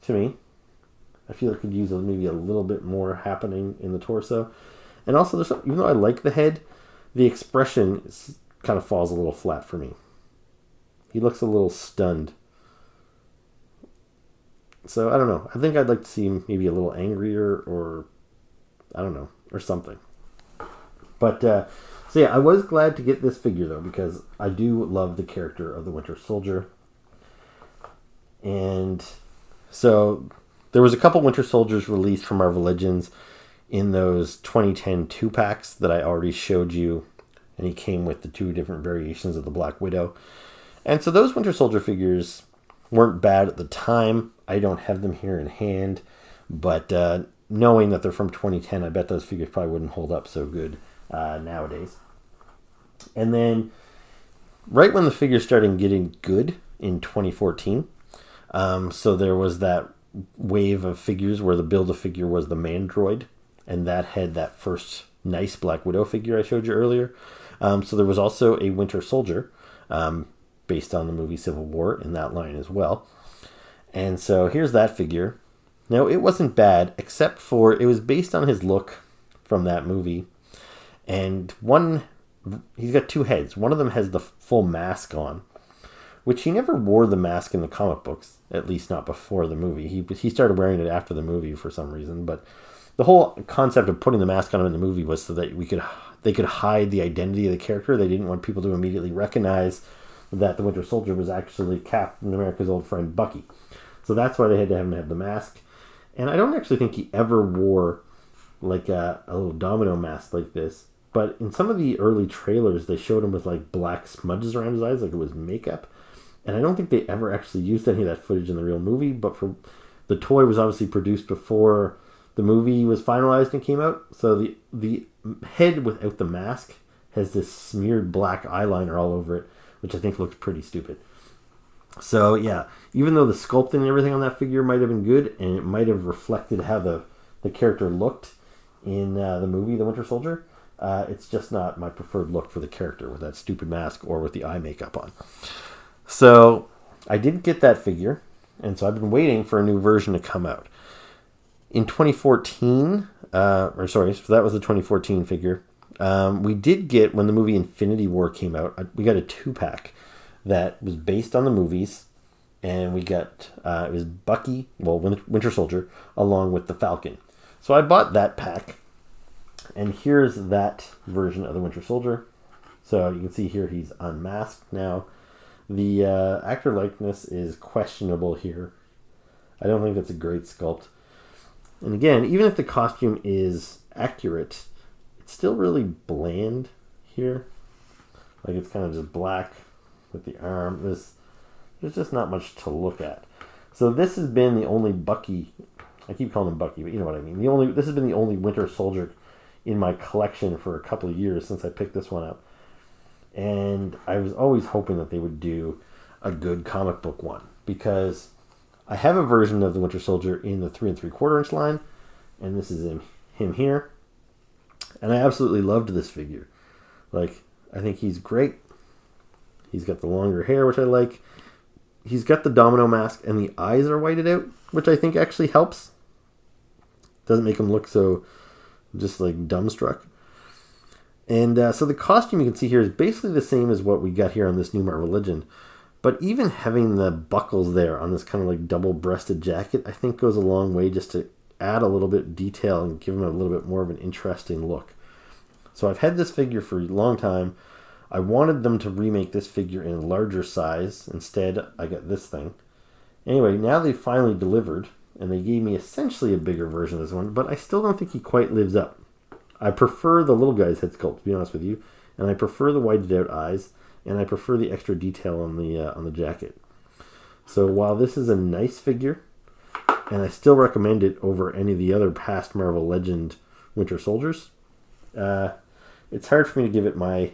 to me. I feel it could use maybe a little bit more happening in the torso. And also, even though I like the head, the expression kind of falls a little flat for me. He looks a little stunned. So I don't know. I think I'd like to see him maybe a little angrier, or I don't know, or something. But so yeah, I was glad to get this figure though, because I do love the character of the Winter Soldier. And so there was a couple Winter Soldiers released from Marvel Legends in those 2010 2-packs that I already showed you, and he came with the 2 different variations of the Black Widow. And so those Winter Soldier figures weren't bad at the time. I don't have them here in hand, but knowing that they're from 2010, I bet those figures probably wouldn't hold up so good nowadays. And then right when the figures started getting good in 2014, so there was that wave of figures where the Build-A-Figure was the Mandroid, and that had that first nice Black Widow figure I showed you earlier. So there was also a Winter Soldier based on the movie Civil War in that line as well. And so here's that figure. Now, it wasn't bad, except for it was based on his look from that movie. And he's got 2 heads. One of them has the full mask on, which he never wore the mask in the comic books, at least not before the movie. He started wearing it after the movie for some reason. But the whole concept of putting the mask on him in the movie was so that they could hide the identity of the character. They didn't want people to immediately recognize that the Winter Soldier was actually Captain America's old friend Bucky. So that's why they had to have him have the mask. And I don't actually think he ever wore like a little domino mask like this. But in some of the early trailers, they showed him with like black smudges around his eyes, like it was makeup. And I don't think they ever actually used any of that footage in the real movie. But for the toy was obviously produced before the movie was finalized and came out. So the head without the mask has this smeared black eyeliner all over it, which I think looks pretty stupid. So yeah, even though the sculpting and everything on that figure might have been good, and it might have reflected how the character looked in the movie The Winter Soldier, it's just not my preferred look for the character with that stupid mask or with the eye makeup on. So I didn't get that figure, and so I've been waiting for a new version to come out. In 2014, so that was the 2014 figure. We did get, when the movie Infinity War came out, we got a 2-pack that was based on the movies, and we got, it was Bucky, Winter Soldier, along with the Falcon. So I bought that pack, and here's that version of the Winter Soldier. So you can see here he's unmasked now. The actor likeness is questionable here. I don't think that's a great sculpt. And again, even if the costume is accurate, it's still really bland here. Like it's kind of just black with the arm. There's just not much to look at. So this has been the only Bucky, I keep calling him Bucky, but you know what I mean. This has been the only Winter Soldier in my collection for a couple of years since I picked this one up. And I was always hoping that they would do a good comic book one, because I have a version of the Winter Soldier in the 3 3/4 inch line, and this is him here. And I absolutely loved this figure. Like, I think he's great. He's got the longer hair, which I like. He's got the domino mask, and the eyes are whited out, which I think actually helps. Doesn't make him look so just like dumbstruck. And so the costume you can see here is basically the same as what we got here on this new Marvel Legend. But even having the buckles there on this kind of like double-breasted jacket, I think goes a long way just to add a little bit of detail and give him a little bit more of an interesting look. So I've had this figure for a long time. I wanted them to remake this figure in a larger size. Instead, I got this thing. Anyway, now they finally delivered, and they gave me essentially a bigger version of this one, but I still don't think he quite lives up. I prefer the little guy's head sculpt, to be honest with you, and I prefer the whited out eyes, and I prefer the extra detail on the jacket. So while this is a nice figure, and I still recommend it over any of the other past Marvel Legend Winter Soldiers, it's hard for me to give it my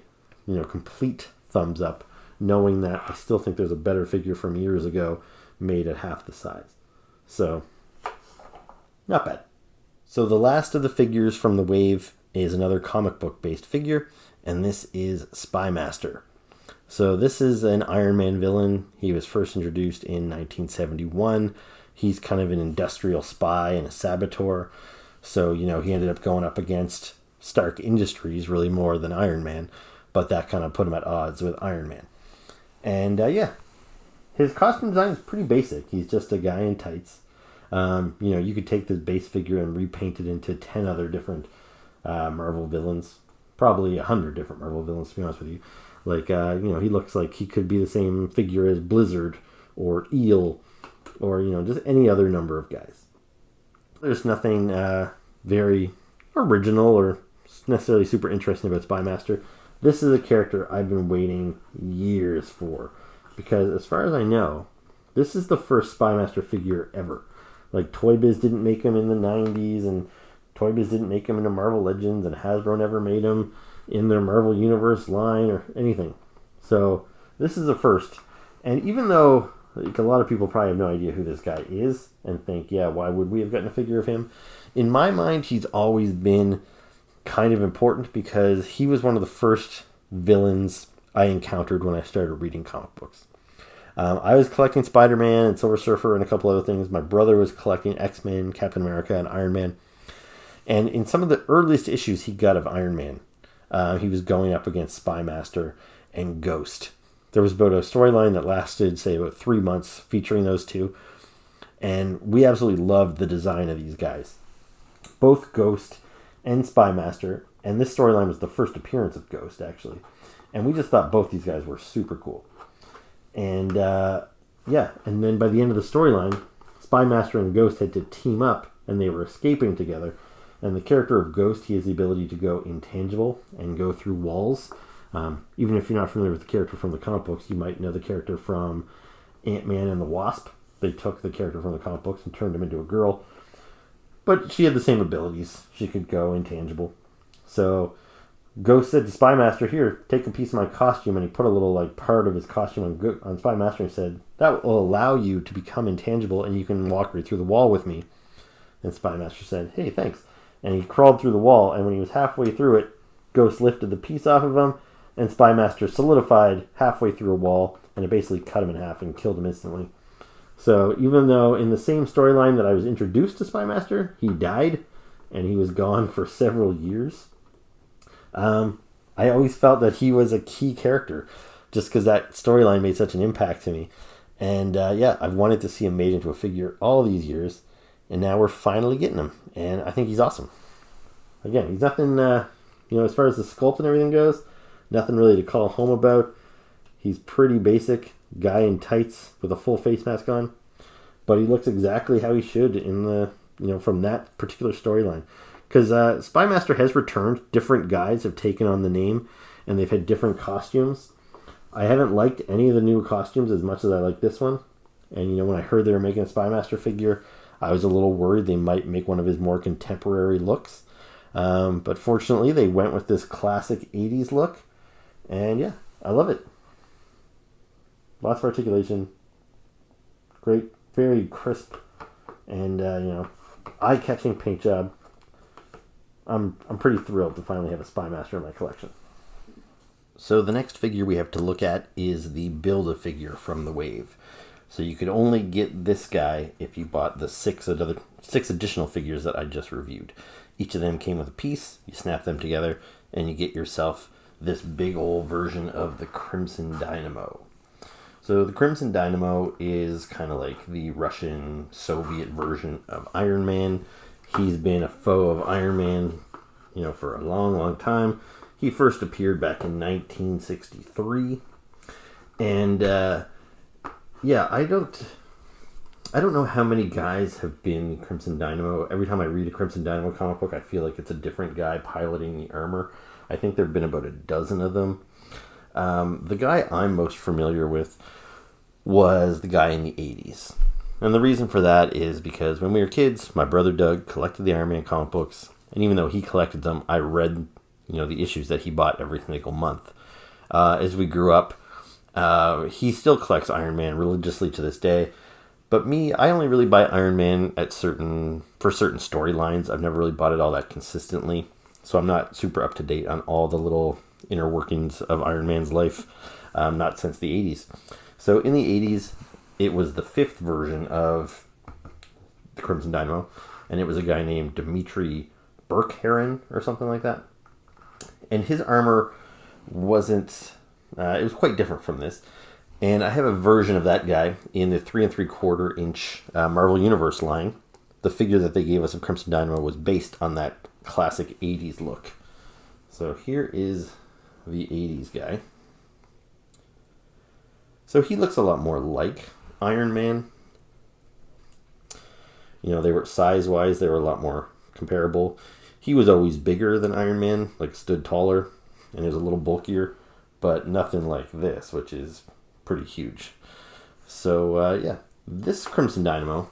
complete thumbs up, knowing that I still think there's a better figure from years ago made at half the size. So, not bad. So the last of the figures from the wave is another comic book based figure, and this is Spymaster. So this is an Iron Man villain. He was first introduced in 1971. He's kind of an industrial spy and a saboteur. So, he ended up going up against Stark Industries really more than Iron Man, but that kind of put him at odds with Iron Man. And his costume design is pretty basic. He's just a guy in tights. You could take this base figure and repaint it into 10 other different Marvel villains. Probably 100 different Marvel villains, to be honest with you. Like, he looks like he could be the same figure as Blizzard or Eel or, just any other number of guys. There's nothing very original or necessarily super interesting about Spymaster. This is a character I've been waiting years for, because as far as I know, this is the first Spymaster figure ever. Like, Toy Biz didn't make him in the 90s, and Toy Biz didn't make him into Marvel Legends, and Hasbro never made him in their Marvel Universe line or anything. So this is a first. And even though a lot of people probably have no idea who this guy is and think, yeah, why would we have gotten a figure of him? In my mind, he's always been kind of important because he was one of the first villains I encountered when I started reading comic books. I was collecting Spider-Man and Silver Surfer and a couple other things. My brother was collecting X-Men, Captain America, and Iron Man. And in some of the earliest issues he got of Iron Man, he was going up against Spymaster and Ghost. There was about a storyline that lasted, say, about 3 months featuring those two. And we absolutely loved the design of these guys. Both Ghost and Spymaster. And this storyline was the first appearance of Ghost, actually. And we just thought both these guys were super cool. And, and then by the end of the storyline, Spymaster and Ghost had to team up, and they were escaping together. And the character of Ghost, he has the ability to go intangible and go through walls. Even if you're not familiar with the character from the comic books, you might know the character from Ant-Man and the Wasp. They took the character from the comic books and turned him into a girl. But she had the same abilities. She could go intangible. So Ghost said to Spymaster, here, take a piece of my costume. And he put a little part of his costume on Spymaster and said, that will allow you to become intangible and you can walk right through the wall with me. And Spymaster said, hey, thanks. And he crawled through the wall, and when he was halfway through it, Ghost lifted the piece off of him, and Spymaster solidified halfway through a wall, and it basically cut him in half and killed him instantly. So even though in the same storyline that I was introduced to Spymaster, he died, and he was gone for several years, I always felt that he was a key character, just because that storyline made such an impact to me. And I've wanted to see him made into a figure all these years, and now we're finally getting him, and I think he's awesome. Again, he's nothing, as far as the sculpt and everything goes, nothing really to call home about. He's pretty basic, guy in tights with a full face mask on, but he looks exactly how he should in the, from that particular storyline. Because Spymaster has returned, different guys have taken on the name, and they've had different costumes. I haven't liked any of the new costumes as much as I like this one, and when I heard they were making a Spymaster figure, I was a little worried they might make one of his more contemporary looks. But fortunately, they went with this classic 80s look. And I love it. Lots of articulation. Great, very crisp. And, eye-catching paint job. I'm pretty thrilled to finally have a Spymaster in my collection. So the next figure we have to look at is the Build-A-Figure from the Wave. So you could only get this guy if you bought the six additional figures that I just reviewed. Each of them came with a piece, you snap them together, and you get yourself this big old version of the Crimson Dynamo. So the Crimson Dynamo is kind of like the Russian Soviet version of Iron Man. He's been a foe of Iron Man, for a long, long time. He first appeared back in 1963. And, I don't know how many guys have been Crimson Dynamo. Every time I read a Crimson Dynamo comic book, I feel like it's a different guy piloting the armor. I think there have been about a dozen of them. The guy I'm most familiar with was the guy in the 80s. And the reason for that is because when we were kids, my brother Doug collected the Iron Man comic books. And even though he collected them, I read, the issues that he bought every single month. As we grew up, he still collects Iron Man religiously to this day. But me, I only really buy Iron Man for certain storylines. I've never really bought it all that consistently. So I'm not super up to date on all the little inner workings of Iron Man's life. Not since the 80s. So in the 80s, it was the fifth version of the Crimson Dynamo. And it was a guy named Dmitry Burkhardt or something like that. And his armor wasn't... it was quite different from this. And I have a version of that guy in the 3 3/4 inch Marvel Universe line. The figure that they gave us of Crimson Dynamo was based on that classic 80s look. So here is the 80s guy. So he looks a lot more like Iron Man. You know, they were size-wise, they were a lot more comparable. He was always bigger than Iron Man, like stood taller, and he was a little bulkier, but nothing like this, which is pretty huge. So, yeah, this Crimson Dynamo,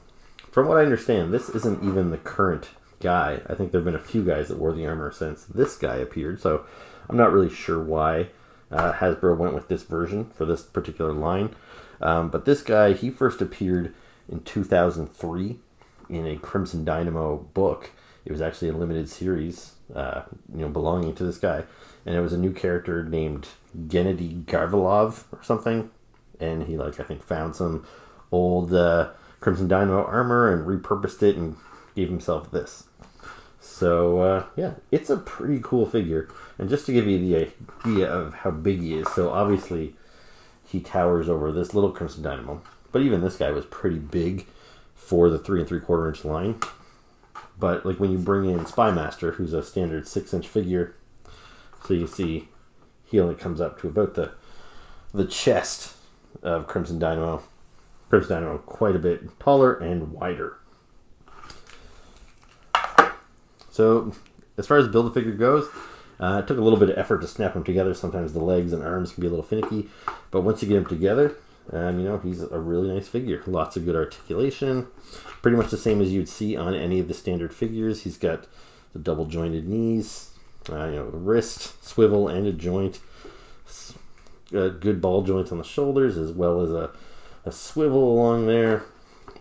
from what I understand, this isn't even the current guy. I think there have been a few guys that wore the armor since this guy appeared, so I'm not really sure why Hasbro went with this version for this particular line. But this guy, he first appeared in 2003 in a Crimson Dynamo book. It was actually a limited series, belonging to this guy. And it was a new character named Gennady Garvilov or something. And he, I think, found some old Crimson Dynamo armor and repurposed it and gave himself this. So, yeah, it's a pretty cool figure. And just to give you the idea of how big he is, so obviously he towers over this little Crimson Dynamo. But even this guy was pretty big for the 3 3/4 inch line. But when you bring in Spymaster, who's a standard 6-inch figure, so you see he only comes up to about the chest of Crimson Dynamo. Crimson Dynamo quite a bit taller and wider. So as far as Build-A-Figure goes, it took a little bit of effort to snap them together. Sometimes the legs and arms can be a little finicky, but once you get them together, he's a really nice figure. Lots of good articulation. Pretty much the same as you'd see on any of the standard figures. He's got the double jointed knees, the wrist, swivel, and a joint. Good ball joints on the shoulders, as well as a swivel along there.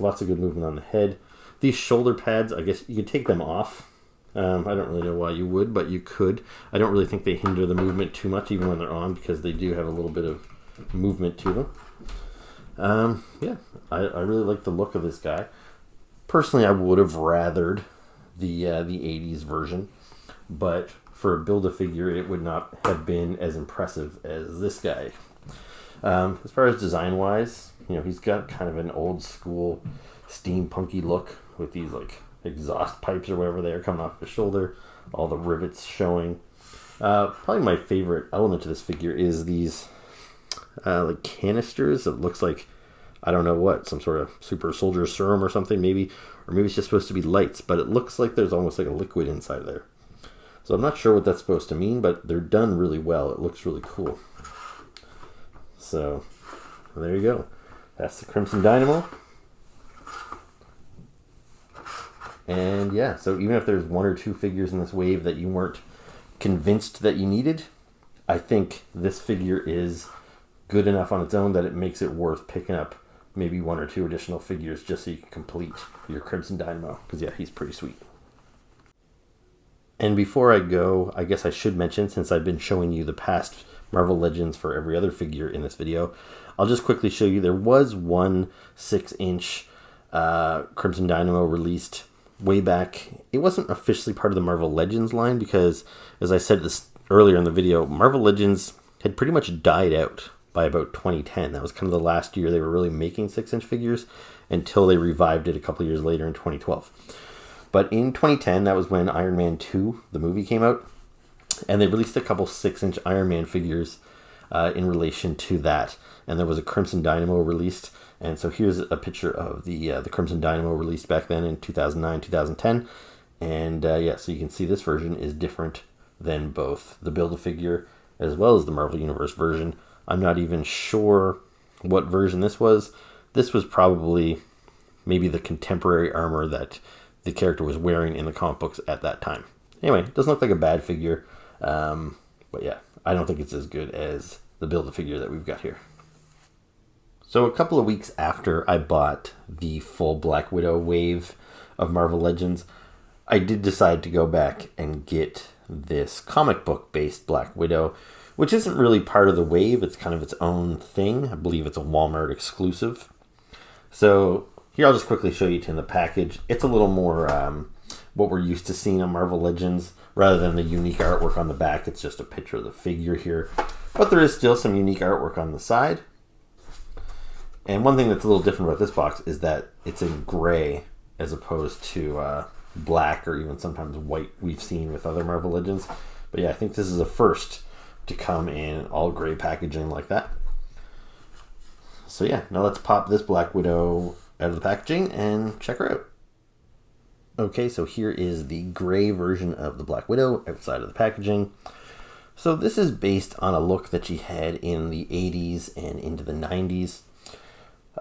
Lots of good movement on the head. These shoulder pads, I guess you could take them off. I don't really know why you would, but you could. I don't really think they hinder the movement too much, even when they're on, because they do have a little bit of movement to them. Yeah, I really like the look of this guy. Personally, I would have rathered the 80s version, but for a Build-A-Figure, it would not have been as impressive as this guy. As far as design-wise, he's got kind of an old-school steampunky look with these exhaust pipes or whatever they are coming off his shoulder, all the rivets showing. Probably my favorite element to this figure is these canisters. It looks like, I don't know what, some sort of super soldier serum or something maybe, or maybe it's just supposed to be lights, but it looks like there's almost like a liquid inside there. So I'm not sure what that's supposed to mean, but they're done really well. It looks really cool. So there you go. That's the Crimson Dynamo. And yeah, so even if there's one or two figures in this wave that you weren't convinced that you needed, I think this figure is good enough on its own that it makes it worth picking up maybe one or two additional figures just so you can complete your Crimson Dynamo. Because yeah, he's pretty sweet. And before I go, I guess I should mention, since I've been showing you the past Marvel Legends for every other figure in this video, I'll just quickly show you there was one 6-inch Crimson Dynamo released way back. It wasn't officially part of the Marvel Legends line because, as I said this earlier in the video, Marvel Legends had pretty much died out by about 2010. That was kind of the last year they were really making 6-inch figures until they revived it a couple years later in 2012. But in 2010, that was when Iron Man 2, the movie, came out, and they released a couple 6-inch Iron Man figures in relation to that. And there was a Crimson Dynamo released. And so here's a picture of the Crimson Dynamo released back then in 2009, 2010. And yeah, so you can see this version is different than both the Build-A-Figure as well as the Marvel Universe version. I'm not even sure what version this was. This was probably maybe the contemporary armor that the character was wearing in the comic books at that time. Anyway, it doesn't look like a bad figure. But yeah, I don't think it's as good as the Build-A-Figure that we've got here. So a couple of weeks after I bought the full Black Widow wave of Marvel Legends, I did decide to go back and get this comic book based Black Widow, which isn't really part of the wave. It's kind of its own thing. I believe it's a Walmart exclusive. So here I'll just quickly show you in the package. It's a little more what we're used to seeing on Marvel Legends. Rather than the unique artwork on the back, it's just a picture of the figure here. But there is still some unique artwork on the side. And one thing that's a little different about this box is that it's in gray as opposed to black or even sometimes white we've seen with other Marvel Legends. But yeah, I think this is a first to come in all gray packaging like that. So yeah, now let's pop this Black Widow out of the packaging and check her out. Okay, so here is the gray version of the Black Widow outside of the packaging. So this is based on a look that she had in the 80s and into the 90s.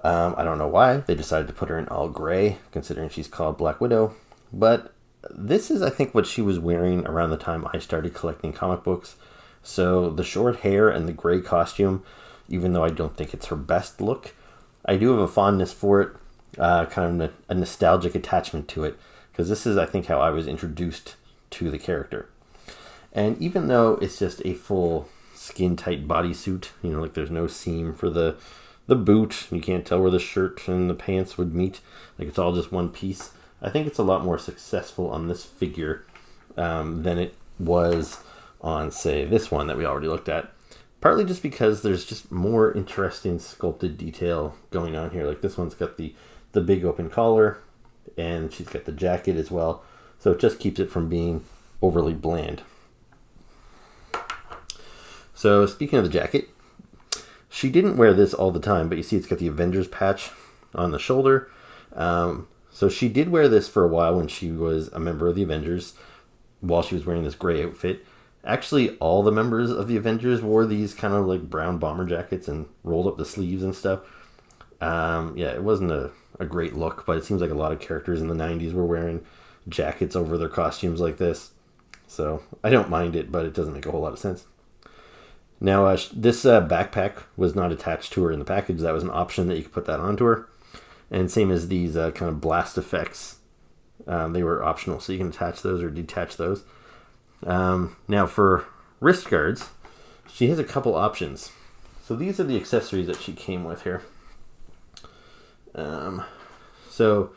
I don't know why they decided to put her in all gray, considering she's called Black Widow. But this is, I think, what she was wearing around the time I started collecting comic books. So the short hair and the gray costume, even though I don't think it's her best look, I do have a fondness for it, kind of a nostalgic attachment to it, because this is, I think, how I was introduced to the character. And even though it's just a full skin-tight bodysuit, like there's no seam for the boot, you can't tell where the shirt and the pants would meet, like it's all just one piece, I think it's a lot more successful on this figure than it was on, say, this one that we already looked at. Partly just because there's just more interesting sculpted detail going on here. Like this one's got the big open collar, and she's got the jacket as well. So it just keeps it from being overly bland. So speaking of the jacket, she didn't wear this all the time, but you see it's got the Avengers patch on the shoulder. So she did wear this for a while when she was a member of the Avengers, while she was wearing this gray outfit. Actually, all the members of the Avengers wore these kind of like brown bomber jackets and rolled up the sleeves and stuff. Yeah, it wasn't a great look, but it seems like a lot of characters in the 90s were wearing jackets over their costumes like this. So I don't mind it, but it doesn't make a whole lot of sense. Now, this backpack was not attached to her in the package. That was an option that you could put that onto her. And same as these kind of blast effects. They were optional, so you can attach those or detach those. Now for wrist guards, she has a couple options. So these are the accessories that she came with here. So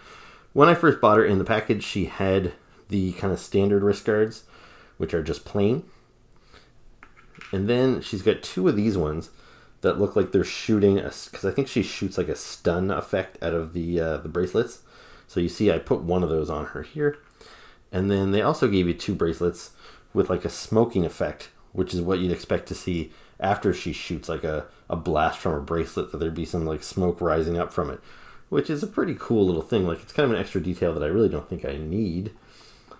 when I first bought her in the package, she had the kind of standard wrist guards, which are just plain. And then she's got two of these ones that look like they're shooting, because I think she shoots like a stun effect out of the bracelets. So you see I put one of those on her here. And then they also gave you two bracelets with like a smoking effect, which is what you'd expect to see after she shoots like a blast from her bracelet, that there'd be some like smoke rising up from it, which is a pretty cool little thing. Like it's kind of an extra detail that I really don't think I need.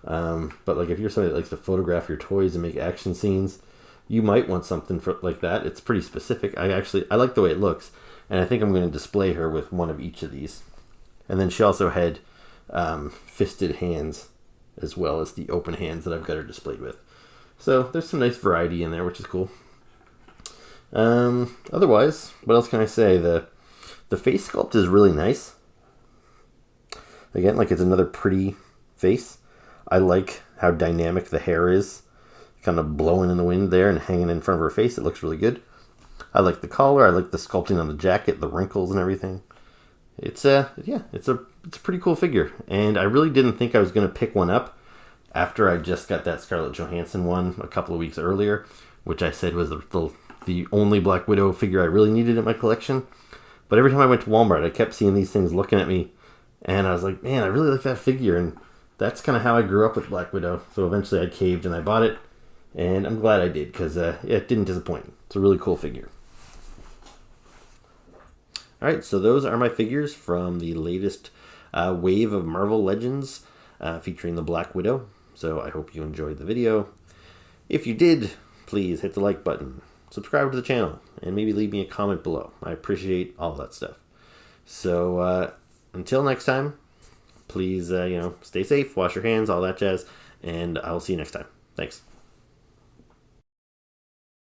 But like if you're somebody that likes to photograph your toys and make action scenes, you might want something like that. It's pretty specific. I like the way it looks, and I think I'm going to display her with one of each of these. And then she also had fisted hands as well as the open hands that I've got her displayed with. So there's some nice variety in there, which is cool. Otherwise, what else can I say? The face sculpt is really nice. Again, like it's another pretty face. I like how dynamic the hair is, kind of blowing in the wind there and hanging in front of her face. It looks really good. I like the collar. I like the sculpting on the jacket, the wrinkles and everything. It's a pretty cool figure, and I really didn't think I was going to pick one up after I just got that Scarlett Johansson one a couple of weeks earlier, which I said was the only Black Widow figure I really needed in my collection. But every time I went to Walmart, I kept seeing these things looking at me, and I was like, man, I really like that figure, and that's kind of how I grew up with Black Widow. So eventually I caved and I bought it, and I'm glad I did, because it didn't disappoint. It's a really cool figure. Alright, so those are my figures from the latest wave of Marvel Legends featuring the Black Widow. So I hope you enjoyed the video. If you did, please hit the like button, subscribe to the channel, and maybe leave me a comment below. I appreciate all that stuff. So until next time, please stay safe, wash your hands, all that jazz, and I'll see you next time. Thanks.